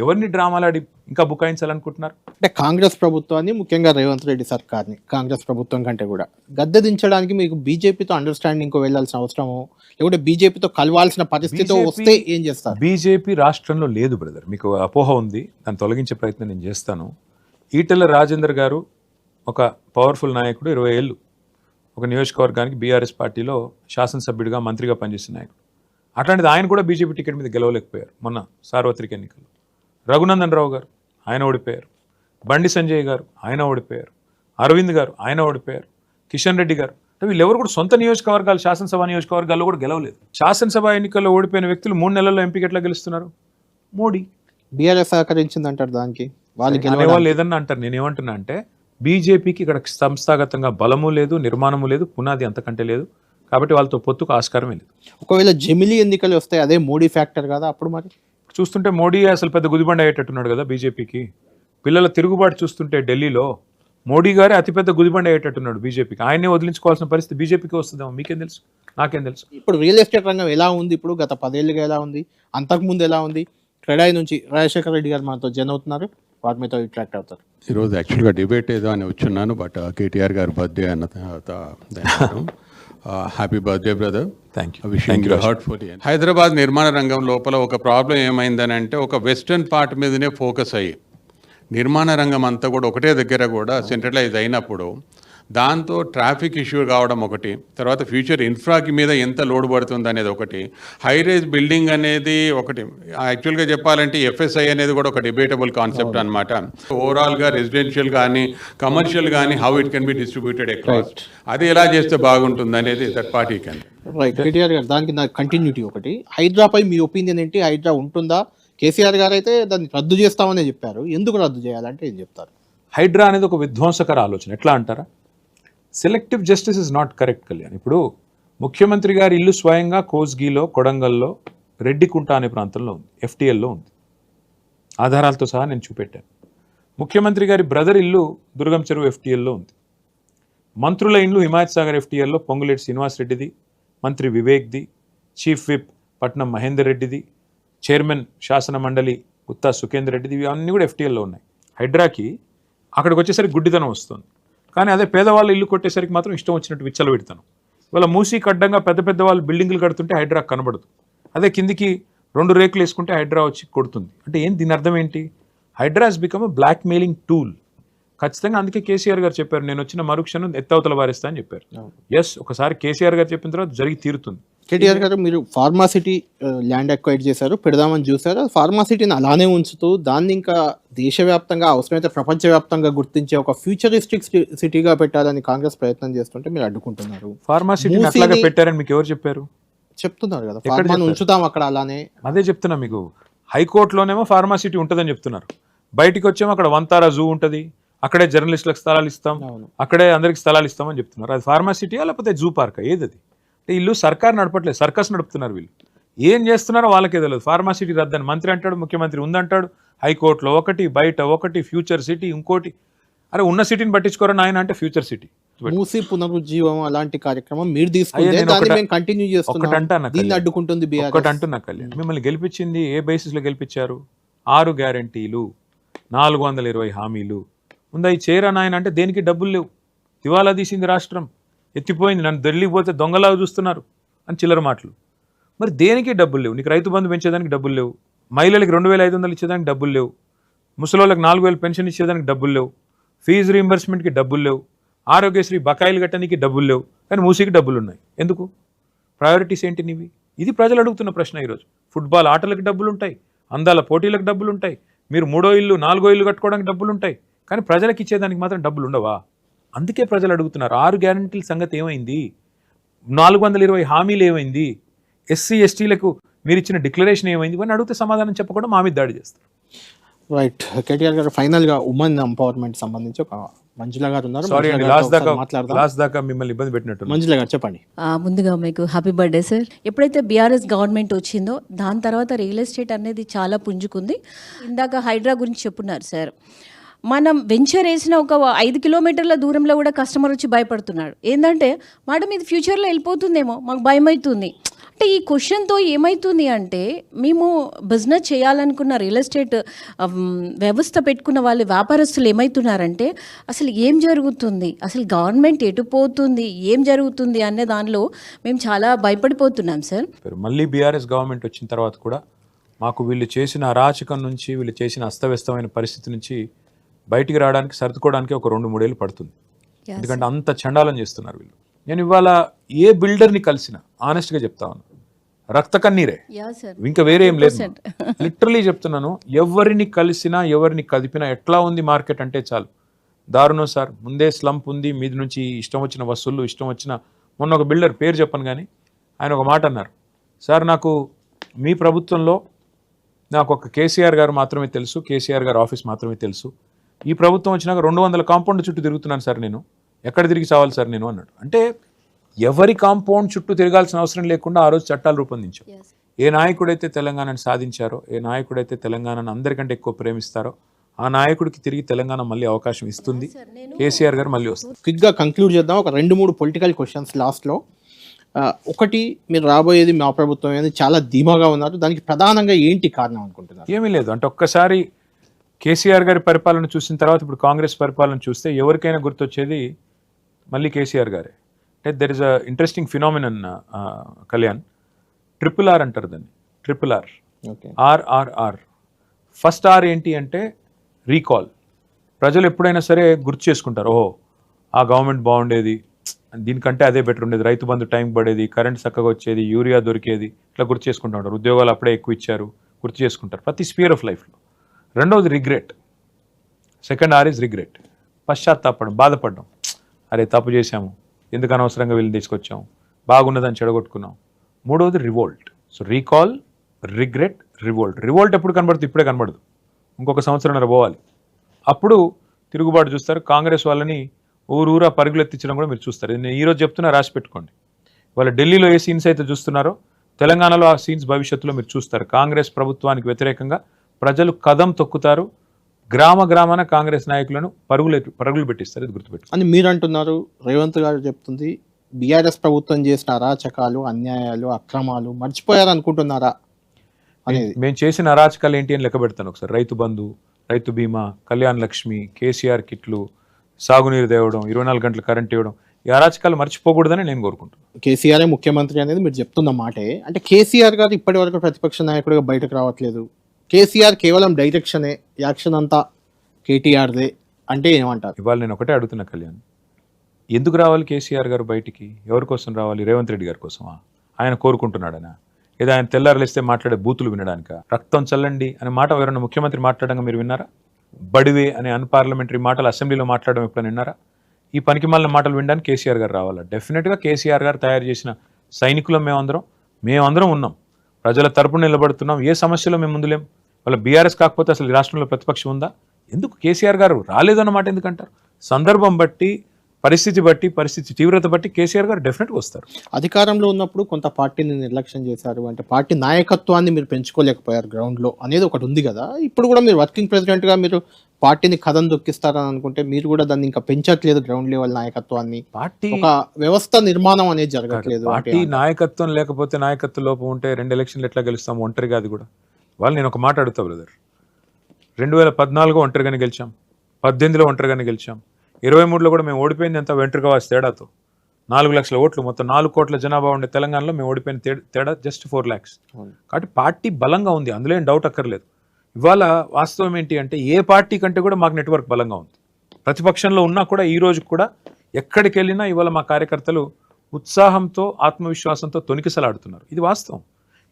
ఎవరిని డ్రామాలాడి ఇంకా బుకాయించాలనుకుంటున్నారు? అంటే కాంగ్రెస్ ప్రభుత్వాన్ని, ముఖ్యంగా రేవంత్ రెడ్డి సర్కార్ని, కాంగ్రెస్ ప్రభుత్వం కంటే కూడా గద్దె దించడానికి మీకు బీజేపీతో అండర్స్టాండింగ్ వెళ్ళాల్సిన అవసరమో లేకుంటే బీజేపీతో కలవాల్సిన పరిస్థితి వస్తే ఏం చేస్తారు? బీజేపీ రాష్ట్రంలో లేదు బ్రదర్, మీకు అపోహ ఉంది, దాన్ని తొలగించే ప్రయత్నం నేను చేస్తాను. ఈటెల రాజేందర్ గారు ఒక పవర్ఫుల్ నాయకుడు, 20 ఏళ్ళు ఒక నియోజకవర్గానికి బీఆర్ఎస్ పార్టీలో శాసనసభ్యుడిగా మంత్రిగా పనిచేసిన నాయకుడు. అట్లాంటిది ఆయన కూడా బీజేపీ టికెట్ మీద గెలవలేకపోయారు మొన్న సార్వత్రిక ఎన్నికల్లో. రఘునందన్ రావు గారు ఆయన ఓడిపోయారు, బండి సంజయ్ గారు ఆయన ఓడిపోయారు, అరవింద్ గారు ఆయన ఓడిపోయారు, కిషన్ రెడ్డి గారు, వీళ్ళెవరు కూడా సొంత నియోజకవర్గాలు, శాసనసభ నియోజకవర్గాల్లో కూడా గెలవలేదు. శాసనసభ ఎన్నికల్లో ఓడిపోయిన వ్యక్తులు 3 నెలల్లో ఎంపీకి ఎట్లా గెలుస్తున్నారు? మోడీ, బీఆర్ఎస్ సహకరించింది అంటారు దానికి. వాళ్ళు ఏదన్నా అంటారు. నేనేమంటున్నా అంటే బీజేపీకి ఇక్కడ సంస్థాగతంగా బలము లేదు, నిర్మాణము లేదు, పునాది అంతకంటే లేదు, కాబట్టి వాళ్ళతో పొత్తుకు ఆస్కారమే లేదు. ఒకవేళ జమిలీ ఎన్నికలు వస్తాయి, అదే మోడీ ఫ్యాక్టర్ కదా అప్పుడు? మరి చూస్తుంటే మోడీ అసలు పెద్ద గుదిబండ అయ్యేటట్టున్నాడు కదా బీజేపీకి. పిల్లల తిరుగుబాటు చూస్తుంటే ఢిల్లీలో మోడీ గారే అతిపెద్ద గుదిబండ అయ్యేటట్టున్నాడు బీజేపీకి. ఆయనే వదిలించుకోవాల్సిన పరిస్థితి బీజేపీకి వస్తుందేమో. మీకేం తెలుసు, నాకేం తెలుసు. ఇప్పుడు రియల్ ఎస్టేట్ రంగం ఎలా ఉంది? ఇప్పుడు గత 10 ఏళ్ళుగా ఎలా ఉంది, అంతకుముందు ఎలా ఉంది? క్రెడాయి నుంచి రాజశేఖర రెడ్డి గారు మనతో జన్ అవుతున్నారు, వాటి మీతో ఇంటరాక్ట్ అవుతారు. ఈరోజు యాక్చువల్గా డిబేట్ ఏదో అని వచ్చున్నాను, బట్ కేటీఆర్ గారు బర్త్డే అన్న తర్వాత happy birthday brother. Thank you. Wishing you heartfully. Hyderabad నిర్మాణ రంగం లోపల ఒక ప్రాబ్లం ఏమైందని అంటే ఒక వెస్టర్న్ పార్ట్ మీదనే ఫోకస్ అయ్యి నిర్మాణ రంగం అంతా కూడా ఒకటే దగ్గర కూడా సెంట్రలైజ్ అయినప్పుడు దాంతో ట్రాఫిక్ ఇష్యూ కావడం ఒకటి, తర్వాత ఫ్యూచర్ ఇన్ఫ్రాకి మీద ఎంత లోడ్ పడుతుంది అనేది ఒకటి, హై రైజ్ బిల్డింగ్ అనేది ఒకటి. యాక్చువల్గా చెప్పాలంటే ఎఫ్ఎస్ఐ అనేది కూడా ఒక డిబేటబుల్ కాన్సెప్ట్ అనమాట. ఓవరాల్గా రెసిడెన్షియల్ కానీ కమర్షియల్ కానీ how it can be distributed across, అది ఎలా చేస్తే బాగుంటుంది అనేది third party can. Right KTR గారు, దానికి నా కంటిన్యూటీ ఒకటి. హైడ్రాపై మీ ఒపీనియన్ ఏంటి? హైడ్రా ఉంటుందా? కేసీఆర్ గారు అయితే దాన్ని రద్దు చేస్తామని చెప్పారు, ఎందుకు రద్దు చేయాలంటే ఏం చెప్తారు? హైడ్రా అనేది ఒక విధ్వంసకర ఆలోచన. ఎట్లా అంటారా? Selective justice is not correct Kalyan. ఇప్పుడు ముఖ్యమంత్రి గారి ఇల్లు స్వయంగా కోస్గిలో, కొడంగల్లో, రెడ్డికుంట అనే ప్రాంతంలో ఉంది, ఎఫ్టీఎల్లో ఉంది. ఆధారాలతో సహా నేను చూపెట్టాను. ముఖ్యమంత్రి గారి బ్రదర్ ఇల్లు దుర్గం చెరువు ఎఫ్టీఎల్లో ఉంది. మంత్రుల ఇల్లు హిమాయత్ సాగర్ ఎఫ్టీఎల్లో పొంగులేటి శ్రీనివాసరెడ్డిది, మంత్రి వివేక్ది, చీఫ్ విప్ పట్నం మహేందర్ రెడ్డిది, చైర్మన్ శాసన మండలి గుత్తా సుఖేందర్ రెడ్డిది, ఇవన్నీ కూడా ఎఫ్టీఎల్లో ఉన్నాయి. హైడ్రాకి అక్కడికి వచ్చేసరికి గుడ్డితనం వస్తుంది, కానీ అదే పేదవాళ్ళు ఇల్లు కొట్టేసరికి మాత్రం ఇష్టం వచ్చినట్టు విచ్చలవిడతాను. ఇవాళ మూసీకి అడ్డంగా పెద్ద పెద్ద వాళ్ళు బిల్డింగ్లు కడుతుంటే హైడ్రా కనబడదు, అదే కిందికి 2 రేకులు వేసుకుంటే హైడ్రా వచ్చి కొడుతుంది. అంటే దీని అర్థం ఏంటి? HYDRAA has become a blackmailing tool. ఖచ్చితంగా అందుకే కేసీఆర్ గారు చెప్పారు, నేను వచ్చిన మరుక్షణం ఎత్తవతల వారిస్తా అని చెప్పారు. ఎస్, ఒకసారి కేసీఆర్ గారు చెప్పిన తర్వాత జరిగి తీరుతుంది. కేటీఆర్ గారు, మీరు ఫార్మాసిటీ ల్యాండ్ అక్వైర్ చేశారు, పెడదామని చూశారు. ఫార్మాసిటీని అలానే ఉంచుతూ దాన్ని ఇంకా దేశవ్యాప్తంగా, అవసరమైతే ప్రపంచవ్యాప్తంగా గుర్తించే ఒక ఫ్యూచరిస్టిక్ సిటీగా పెట్టాలని కాంగ్రెస్ ప్రయత్నం చేస్తుంటే మీరు అడ్డుకుంటున్నారు. ఫార్మాసిటీని అట్లాగే పెట్టారని మీకు ఎవరు చెప్పారు? చెప్తున్నారు కదా, ఫార్మాను ఉంచుతాం అక్కడ అలానే. అదే చెప్తున్నా మీకు. హైకోర్టులోనేమో ఫార్మాసిటీ ఉంటుందని చెప్తున్నారు, బయటికి వచ్చేమో అక్కడ వంతారా జూ ఉంటుంది, అక్కడే జర్నలిస్టులకు స్థలాలు ఇస్తాం, అక్కడే అందరికి స్థలాలు ఇస్తామని చెప్తున్నారు. అది ఫార్మాసిటీయా లేకపోతే జూ పార్కా? ఏది అది? అంటే ఇల్లు సర్కార్ నడపట్లేదు, సర్కస్ నడుపుతున్నారు వీళ్ళు. ఏం చేస్తున్నారో వాళ్ళకే తెలియదు. ఫార్మాసిటీ రద్దని మంత్రి అంటాడు, ముఖ్యమంత్రి ఉందంటాడు, హైకోర్టులో ఒకటి, బయట ఒకటి, ఫ్యూచర్ సిటీ ఇంకోటి. అరే ఉన్న సిటీని పట్టించుకోరా నాయన అంటే ఫ్యూచర్ సిటీ. మూసీ పునరుజ్జీవం అలాంటి కార్యక్రమం మీరు తీసుకుంటే కంటిన్యూ చేస్తున్నారు, దీన్ని అడ్డుకుంటుంది బీఆర్ఎస్. ఒకటి అంటున్నా కళ్యాణ్, మిమ్మల్ని గెలిపించింది ఏ బేసిస్లో గెలిపించారు? 6 గ్యారంటీలు, 420 హామీలు ఉందా? ఈ చేరా నాయన అంటే దేనికి డబ్బులు లేవు, దివాలా తీసింది రాష్ట్రం, ఎత్తిపోయింది, నన్ను ఢిల్లీకి పోతే దొంగలాగా చూస్తున్నారు అని చిల్లర మాటలు. మరి దేనికి డబ్బులు లేవు? నీకు రైతు బంధు పెంచేదానికి డబ్బులు లేవు, మహిళలకు 2500 ఇచ్చేదానికి డబ్బులు లేవు, ముసలోళ్ళకి 4000 పెన్షన్ ఇచ్చేదానికి డబ్బులు లేవు, ఫీజు రీయింబర్స్మెంట్కి డబ్బులు లేవు, ఆరోగ్యశ్రీ బకాయిలు కట్టడానికి డబ్బులు లేవు, కానీ మూసీకి డబ్బులు ఉన్నాయి. ఎందుకు? ప్రయారిటీస్ ఏంటి నీవి? ఇది ప్రజలు అడుగుతున్న ప్రశ్న ఈరోజు. ఫుట్బాల్ ఆటలకు డబ్బులు ఉంటాయి, అందాల పోటీలకు డబ్బులు ఉంటాయి, మీరు 3వ ఇల్లు 4వ ఇల్లు కట్టుకోవడానికి డబ్బులు ఉంటాయి, కానీ ప్రజలకు ఇచ్చేదానికి మాత్రం డబ్బులు ఉండవా? అందుకే ప్రజలు అడుగుతున్నారు 6 గ్యారంటీల సంగతి ఏమైంది, 420 హామీలు ఏమైంది, ఎస్సీ ఎస్టీలకు మీరు ఇచ్చిన డిక్లరేషన్ ఏమైంది, ఇవన్నీ అడిగితే సమాధానం చెప్పకుండా మా మీద దాడి చేస్తారు. రైట్. కేటీఆర్ గారు ఫైనల్గా ఉమెన్ ఎంపవర్మెంట్ సంబంధించి ఒక మంజుల గారు ఉన్నారు. సారీ అండి, మాట్లాడదాం. లాస్ట్ దాకా మిమ్మల్ని ఇబ్బంది పెట్టినట్టు. మంజుల గారు చెప్పండి. ముందుగా మీకు హ్యాపీ బర్త్డే సార్. ఎప్పుడైతే బీఆర్ఎస్ గవర్నమెంట్ వచ్చిందో దాని తర్వాత రియల్ ఎస్టేట్ అనేది చాలా పుంజుకుంది. ఇందాక హైడ్రా గురించి చెప్పున్నారు సార్. మనం వెంచర్ వేసిన ఒక 5 కిలోమీటర్ల దూరంలో కూడా కస్టమర్ వచ్చి భయపడుతున్నాడు. ఏంటంటే మేడం ఇది ఫ్యూచర్లో వెళ్ళిపోతుందేమో, మాకు భయం అవుతుంది. అంటే ఈ క్వశ్చన్తో ఏమవుతుంది అంటే, మేము బిజినెస్ చేయాలనుకున్న రియల్ ఎస్టేట్ వ్యవస్థ పెట్టుకున్న వాళ్ళు వ్యాపారస్తులు ఏమవుతున్నారంటే, అసలు ఏం జరుగుతుంది, అసలు గవర్నమెంట్ ఎటుపోతుంది, ఏం జరుగుతుంది అనే దానిలో మేము చాలా భయపడిపోతున్నాం సార్. మళ్ళీ బీఆర్ఎస్ గవర్నమెంట్ వచ్చిన తర్వాత కూడా మాకు వీళ్ళు చేసిన అరాచకం నుంచి, వీళ్ళు చేసిన అస్తవ్యస్తమైన పరిస్థితి నుంచి బయటికి రావడానికి, సర్దుకోవడానికి ఒక 2-3 ఏళ్ళు పడుతుంది. ఎందుకంటే అంత చండాలం చేస్తున్నారు వీళ్ళు. నేను ఇవాళ ఏ బిల్డర్ని కలిసినా ఆనెస్ట్గా చెప్తా ఉన్నాను, రక్త కన్నీరే, ఇంకా వేరే ఏం లేదు. లిటరలీ చెప్తున్నాను, ఎవరిని కలిసినా ఎవరిని కదిపినా ఎట్లా ఉంది మార్కెట్ అంటే చాలు దారుణం సార్. ముందే స్లంప్ ఉంది, మీది నుంచి ఇష్టం వచ్చిన వసూళ్ళు, ఇష్టం వచ్చిన. మొన్న ఒక బిల్డర్ పేరు చెప్పను కానీ ఆయన ఒక మాట అన్నారు, సార్ నాకు మీ ప్రభుత్వంలో నాకు ఒక కేసీఆర్ గారు మాత్రమే తెలుసు, కేసీఆర్ గారు ఆఫీస్ మాత్రమే తెలుసు. ఈ ప్రభుత్వం వచ్చినాక 200 కాంపౌండ్ చుట్టూ తిరుగుతున్నాను సార్, నేను ఎక్కడ తిరిగి చావాలి సార్ నేను అన్నాడు. అంటే ఎవరి కాంపౌండ్ చుట్టూ తిరగాల్సిన అవసరం లేకుండా ఆ రోజు చట్టాలు రూపొందించాం. ఏ నాయకుడైతే తెలంగాణను సాధించారో, ఏ నాయకుడైతే తెలంగాణను అందరికంటే ఎక్కువ ప్రేమిస్తారో ఆ నాయకుడికి తిరిగి తెలంగాణ మళ్ళీ అవకాశం ఇస్తుంది. కేసీఆర్ గారు మళ్ళీ వస్తారు. క్విక్గా కంక్లూడ్ చేద్దాం. ఒక 2-3 పొలిటికల్ క్వశ్చన్స్ లాస్ట్లో. ఒకటి, మీరు రాబోయేది మా ప్రభుత్వం అనేది చాలా ధీమాగా ఉన్నారు, దానికి ప్రధానంగా ఏంటి కారణం అనుకుంటున్నారు? ఏమీ లేదు అంటే ఒక్కసారి కేసీఆర్ గారి పరిపాలన చూసిన తర్వాత ఇప్పుడు కాంగ్రెస్ పరిపాలన చూస్తే ఎవరికైనా గుర్తొచ్చేది మళ్ళీ కేసీఆర్ గారే. అంటే there is a interesting phenomenon Kalyan, RRR అంటారు దాన్ని, RRR. RRR. ఫస్ట్ ఆర్ ఏంటి అంటే రీకాల్. ప్రజలు ఎప్పుడైనా సరే గుర్తు చేసుకుంటారు, ఓహో ఆ గవర్నమెంట్ బాగుండేది, దీనికంటే అదే బెటర్ ఉండేది, రైతు బంధు టైం పడేది, కరెంట్ చక్కగా వచ్చేది, యూరియా దొరికేది, ఇట్లా గుర్తు చేసుకుంటూ ఉంటారు. ఉద్యోగాలు అప్పుడే ఎక్కువ ఇచ్చారు, గుర్తు చేసుకుంటారు ప్రతి స్పియర్ ఆఫ్ లైఫ్లో. రెండవది regret. Second R is regret, పశ్చాత్తాపడం, బాధపడడం, అరే తప్పు చేశాము, ఎందుకు అనవసరంగా వీళ్ళని తీసుకొచ్చాము, బాగున్నదని చెడగొట్టుకున్నాం. మూడవది revolt. So recall, regret, revolt. Revolt ఎప్పుడు కనబడుతుంది? ఇప్పుడే కనబడదు, ఇంకొక సంవత్సరంన్నర పోవాలి, అప్పుడు తిరుగుబాటు చూస్తారు. కాంగ్రెస్ వాళ్ళని ఊరూరా పరుగులు ఎత్తించడం కూడా మీరు చూస్తారు. నేను ఈరోజు చెప్తున్నా, రాసి పెట్టుకోండి. వాళ్ళ ఢిల్లీలో ఏ సీన్స్ అయితే చూస్తున్నారో తెలంగాణలో ఆ సీన్స్ భవిష్యత్తులో మీరు చూస్తారు. కాంగ్రెస్ ప్రభుత్వానికి వ్యతిరేకంగా ప్రజలు కదం తొక్కుతారు, గ్రామాన కాంగ్రెస్ నాయకులను పరుగులు పెట్టిస్తారు. ఇది గుర్తుపెట్టు అని మీరు అంటున్నారు. రేవంత్ గారు చెప్తుంది బీఆర్ఎస్ ప్రభుత్వం చేసిన అరాచకాలు, అన్యాయాలు, అక్రమాలు మర్చిపోయారు అనుకుంటున్నారా అనేది. మేము చేసిన అరాచకాలు ఏంటి అని లెక్క పెడతాను ఒకసారి. రైతు బంధు, రైతు బీమా, కళ్యాణ్ లక్ష్మి, కేసీఆర్ కిట్లు, సాగునీరు తేవడం, 24 గంటల కరెంట్ ఇవ్వడం, ఈ అరాచకాలు మర్చిపోకూడదని నేను కోరుకుంటున్నాను. కేసీఆర్ ముఖ్యమంత్రి అనేది మీరు చెప్తున్న మాటే. అంటే కేసీఆర్ గారు ఇప్పటి వరకు ప్రతిపక్ష నాయకుడిగా బయటకు రావట్లేదు, కేసీఆర్ కేవలం డైరెక్షనే, యాక్షన్ అంతా కేటీఆర్దే అంటే ఏమంటారు? ఇవాళ నేను ఒకటే అడుగుతున్నా కళ్యాణ్, ఎందుకు రావాలి కేసీఆర్ గారు బయటికి? ఎవరి కోసం రావాలి? రేవంత్ రెడ్డి గారి కోసమా? ఆయన కోరుకుంటున్నాడనా? లేదా ఆయన తెల్లారులేస్తే మాట్లాడే బూతులు వినడానిక? రక్తం చల్లండి అనే మాట ఎవరైనా ముఖ్యమంత్రి మాట్లాడడం మీరు విన్నారా? బడివే అనే అన్పార్లమెంటరీ మాటలు అసెంబ్లీలో మాట్లాడడం ఎప్పుడైనా విన్నారా? ఈ పనికి మాలిన మాటలు వినడానికి కేసీఆర్ గారు రావాలా? డెఫినెట్గా కేసీఆర్ గారు తయారు చేసిన సైనికులం మేమందరం ఉన్నాం, ప్రజల తరపున నిలబడుతున్నాం. ఏ సమస్యలో మేము ముందులేం. వాళ్ళ బీఆర్ఎస్ కాకపోతే అసలు ఈ రాష్ట్రంలో ప్రతిపక్షం ఉందా? ఎందుకు కేసీఆర్ గారు రాలేదన్నమాట ఎందుకంటారు? సందర్భం బట్టి, పరిస్థితి తీవ్రత బట్టి కేసీఆర్ గారు డెఫినెట్గా వస్తారు. అధికారంలో ఉన్నప్పుడు కొంత పార్టీని నిర్లక్ష్యం చేశారు, అంటే పార్టీ నాయకత్వాన్ని మీరు పెంచుకోలేకపోయారు గ్రౌండ్లో అనేది ఒకటి ఉంది కదా. ఇప్పుడు కూడా మీరు వర్కింగ్ ప్రెసిడెంట్గా మీరు పార్టీని కథం దొక్కిస్తారని అనుకుంటే మీరు కూడా దాన్ని ఇంకా పెంచట్లేదు, గ్రౌండ్ లెవెల్ నాయకత్వాన్ని. పార్టీ ఒక వ్యవస్థ నిర్మాణం అనేది జరగట్లేదు. పార్టీ నాయకత్వం లేకపోతే, నాయకత్వ లోపం ఉంటే 2 ఎలక్షన్లు ఎట్లా గెలుస్తాం ఒంటరిగా? అది కూడా వాళ్ళు. నేను ఒక మాట అడుగుతా బ్రదర్, 2014 ఒంటరిగానే గెలిచాం, 18లో ఒంటరిగానే గెలిచాం, 23లో కూడా మేము ఓడిపోయింది ఎంత? వెంట్రుకవాసి తేడాతో 4 లక్షల ఓట్లు, మొత్తం 4 కోట్ల జనాభా ఉండే తెలంగాణలో మేము ఓడిపోయిన తేడా జస్ట్ 4 lakhs. కాబట్టి పార్టీ బలంగా ఉంది, అందులో ఏం డౌట్ అక్కర్లేదు. ఇవాళ వాస్తవం ఏంటి అంటే ఏ పార్టీ కంటే కూడా మాకు నెట్వర్క్ బలంగా ఉంది. ప్రతిపక్షంలో ఉన్నా కూడా ఈ రోజు కూడా ఎక్కడికి వెళ్ళినా ఇవాళ మా కార్యకర్తలు ఉత్సాహంతో, ఆత్మవిశ్వాసంతో తొణికిసలాడుతున్నారు. ఇది వాస్తవం.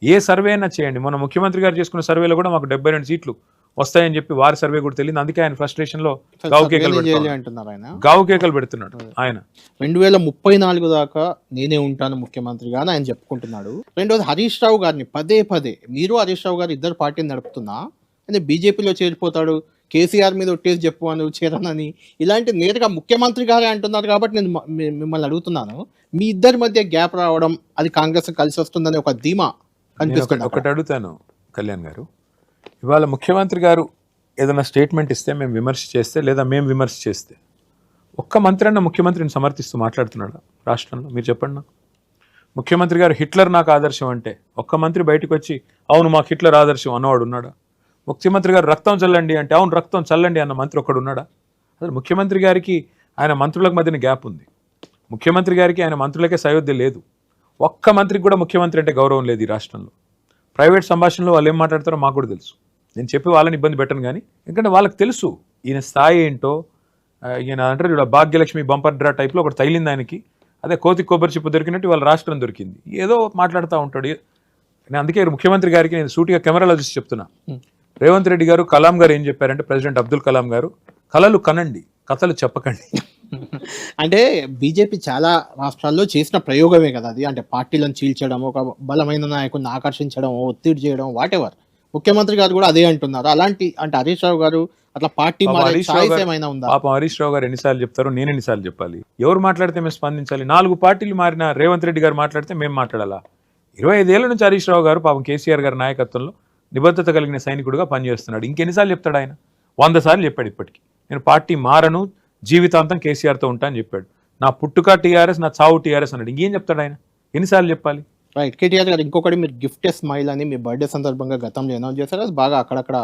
ఏ సర్వే అయినా చేయండి. మన ముఖ్యమంత్రి గారు చేసుకున్న సర్వేలో కూడా మాకు 72 సీట్లు వస్తాయని చెప్పి వారి సర్వే కూడా తెలియదు. అందుకే ఆయన ఫ్రస్ట్రేషన్లో గావు కేకలు అంటున్నారు ఆయన, గావు కేకలు పెడుతున్నాడు ఆయన. 2034 దాకా నేనే ఉంటాను ముఖ్యమంత్రిగా అని ఆయన చెప్పుకుంటున్నాడు. రెండోది హరీష్ రావు గారిని పదే మీరు హరీష్ రావు గారు ఇద్దరు పార్టీని నడుపుతున్నా అంటే బీజేపీలో చేరిపోతాడు, కేసీఆర్ మీద ఒట్టేసి చెప్పు అని చేరనని ఇలాంటి నేరుగా ముఖ్యమంత్రి గారే అంటున్నారు. కాబట్టి నేను మిమ్మల్ని అడుగుతున్నాను, మీ ఇద్దరి మధ్య గ్యాప్ రావడం అది కాంగ్రెస్ కలిసి వస్తుందని ఒక ధీమా కనిపిస్తుంది. ఒకటి అడుగుతాను కళ్యాణ్ గారు, ఇవాళ ముఖ్యమంత్రి గారు ఏదైనా స్టేట్మెంట్ ఇస్తే మేము విమర్శ చేస్తే లేదా మేము విమర్శ చేస్తే ఒక్క మంత్రి అన్న ముఖ్యమంత్రిని సమర్థిస్తూ మాట్లాడుతున్నాడు రాష్ట్రంలో? మీరు చెప్పండి నాకు. ముఖ్యమంత్రి గారు హిట్లర్ నాకు ఆదర్శం అంటే ఒక్క మంత్రి బయటకు వచ్చి అవును మాకు హిట్లర్ ఆదర్శం అన్నవాడు ఉన్నాడా? ముఖ్యమంత్రి గారు రక్తం చల్లండి అంటే అవును రక్తం చల్లండి అన్న మంత్రి ఒక్కడు ఉన్నాడా? అసలు ముఖ్యమంత్రి గారికి ఆయన మంత్రులకు మధ్యన గ్యాప్ ఉంది. ముఖ్యమంత్రి గారికి ఆయన మంత్రులకే సయోధ్య లేదు. ఒక్క మంత్రికి కూడా ముఖ్యమంత్రి అంటే గౌరవం లేదు ఈ రాష్ట్రంలో. ప్రైవేట్ సంభాషణలో వాళ్ళు ఏం మాట్లాడతారో మాకు కూడా తెలుసు. నేను చెప్పి వాళ్ళని ఇబ్బంది పెట్టను కానీ, ఎందుకంటే వాళ్ళకి తెలుసు ఈయన స్థాయి ఏంటో. ఈయన అంటారు చూడ భాగ్యలక్ష్మి బంపర్ డ్రా టైప్లో ఒకటి తగిలింది ఆయనకి. అదే కోతి కొబ్బరి చిప్పు దొరికినట్టు వాళ్ళ రాష్ట్రం దొరికింది. ఏదో మాట్లాడుతూ ఉంటాడు. నేను అందుకే ముఖ్యమంత్రి గారికి నేను సూటిగా కెమెరాలో చూసి చెప్తున్నా, రేవంత్ రెడ్డి గారు కలాం గారు ఏం చెప్పారంటే, ప్రెసిడెంట్ అబ్దుల్ కలాం గారు, కలలు కనండి కథలు చెప్పకండి. అంటే బీజేపీ చాలా రాష్ట్రాల్లో చేసిన ప్రయోగమే కదా అది. అంటే పార్టీలను చీల్చడం, ఒక బలమైన నాయకుడిని ఆకర్షించడం, ఒత్తిడి చేయడం, వాట్ ఎవర్. ముఖ్యమంత్రి గారు కూడా అదే అంటున్నారు. అలాంటి అంటే హరీష్ రావు గారు అట్లా పార్టీ ఏమైనా ఉందా? పాపం హరీష్ రావు గారు ఎన్నిసార్లు చెప్తారో నేను ఎన్నిసార్లు చెప్పాలి? ఎవరు మాట్లాడితే మేము స్పందించాలి? 4 పార్టీలు మారిన రేవంత్ రెడ్డి గారు మాట్లాడితే మేము మాట్లాడాలా? 25 ఏళ్ల నుంచి హరీష్ రావు గారు పాపం కేసీఆర్ గారి నాయకత్వంలో నిబద్ధత కలిగిన సైనికుడుగా పనిచేస్తున్నాడు. ఇంకెన్నిసార్లు చెప్తాడు ఆయన? 100 సార్లు చెప్పాడు ఇప్పటికీ. నేను పార్టీ మారను, జీవితాంతం కేసీఆర్తో ఉంటా అని చెప్పాడు. నా పుట్టుక టీఆర్ఎస్, నా చావు టీఆర్ఎస్ అన్నాడు. ఇంకేం చెప్తాడు ఆయన? ఎన్నిసార్లు చెప్పాలి? రైట్. కేటీఆర్ గారు ఇంకొకటి, మీరు గిఫ్ట్ స్మైల్ అని మీ బర్త్డే సందర్భంగా గతంలో అనౌన్స్ చేశారు. అది బాగా అక్కడక్కడ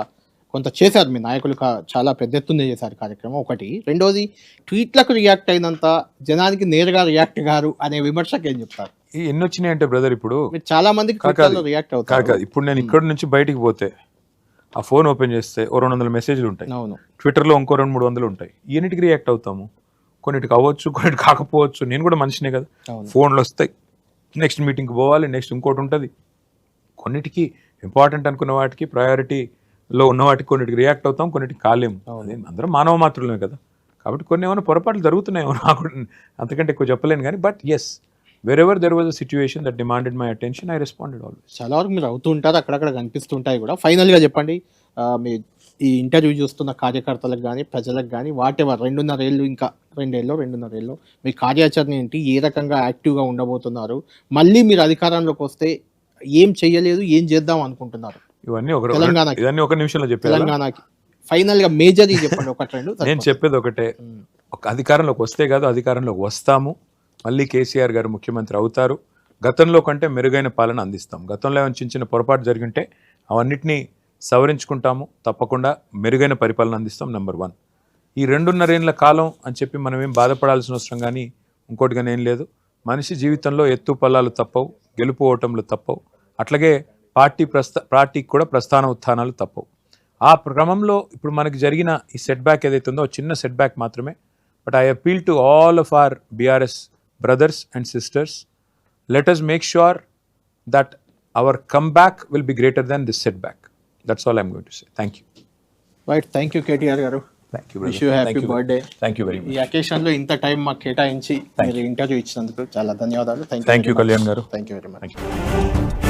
కొంత చేశారు, మీ నాయకులు చాలా పెద్ద ఎత్తున చేశారు కార్యక్రమం ఒకటి. రెండోది, ట్వీట్లకు రియాక్ట్ అయినంత జనానికి నేరుగా రియాక్ట్ గారు అనే విమర్శకు ఏం చెప్తారు? ఎన్ని వచ్చినాయి అంటే బ్రదర్, ఇప్పుడు చాలా మందికి రియాక్ట్ అవుతారు. ఇప్పుడు నేను ఇక్కడ నుంచి బయటికి పోతే ఆ ఫోన్ ఓపెన్ చేస్తే 200 మెసేజ్లు ఉంటాయి. అవును. ట్విట్టర్లో ఇంకో 200-300 ఉంటాయి. ఎన్నిటికి రియాక్ట్ అవుతాము? కొన్నిటికి అవ్వచ్చు, కొన్నిటికి కాకపోవచ్చు. నేను కూడా మనిషినే కదా. ఫోన్లు వస్తాయి, నెక్స్ట్ మీటింగ్కి పోవాలి, నెక్స్ట్ ఇంకోటి ఉంటుంది. కొన్నిటికి ఇంపార్టెంట్ అనుకున్న వాటికి, ప్రయారిటీలో ఉన్న వాటికి కొన్నిటికి రియాక్ట్ అవుతాం, కొన్నిటికి కాలేము. అందరం మానవ మాత్రమే కదా. కాబట్టి కొన్ని ఏమైనా పొరపాట్లు జరుగుతున్నాయేమో, నాకు అంతకంటే ఎక్కువ చెప్పలేను కానీ, but yes, wherever there was a situation that demanded my attention, I responded always. చాలా వరకు మీరు అవుతూ ఉంటారు, అక్కడక్కడ కనిపిస్తుంటాయి కూడా. ఫైనల్గా చెప్పండి, మీ ఈ ఇంటర్వ్యూ చూస్తున్న కార్యకర్తలకు కానీ ప్రజలకు కానీ వాట్ ఎవర్ 2.5 ఏళ్ళు, ఇంకా 2.5 ఏళ్ళు మీ కార్యాచరణ ఏంటి? ఏ రకంగా యాక్టివ్గా ఉండబోతున్నారు? మళ్ళీ మీరు అధికారంలోకి వస్తే ఏం చెయ్యలేదు, ఏం చేద్దాం అనుకుంటున్నారు? ఇవన్నీ ఒక నిమిషంలో చెప్పారు. తెలంగాణకి ఫైనల్గా మేజర్ చెప్పండి, 1-2. నేను చెప్పేది ఒకటే, ఒక అధికారంలోకి వస్తే కాదు, అధికారంలోకి వస్తాము. మళ్ళీ కేసీఆర్ గారు ముఖ్యమంత్రి అవుతారు. గతంలో కంటే మెరుగైన పాలన అందిస్తాం. గతంలో ఏమైనా చిన్న చిన్న పొరపాటు జరిగింటే అవన్నిటినీ సవరించుకుంటాము. తప్పకుండా మెరుగైన పరిపాలన అందిస్తాం. నెంబర్ 1. ఈ 2.5 ఏళ్ల కాలం అని చెప్పి మనం ఏం బాధపడాల్సిన అవసరం కానీ ఇంకోటిగానే ఏం లేదు. మనిషి జీవితంలో ఎత్తు పల్లాలు తప్పవు, గెలుపు ఓటములు తప్పవు. అట్లాగే పార్టీకి కూడా ప్రస్థాన ఉత్థానాలు తప్పవు. ఆ క్రమంలో ఇప్పుడు మనకి జరిగిన ఈ సెట్ బ్యాక్ ఏదైతే ఉందో చిన్న సెట్ బ్యాక్ మాత్రమే. But I appeal to all of our BRS brothers and sisters, let us make sure that our comeback will be greater than this setback. That's all I'm going to say. Thank you. Right. Thank you, KTR garu. Thank you, brother. Wish you a happy birthday. Thank you very much. ఈ occasion లో ఇంత time మాకు కేటాయించి మీరు interview ఇచ్చినందుకు చాలా ధన్యవాదాలు. Thank you, Kalyan garu. Thank you very much.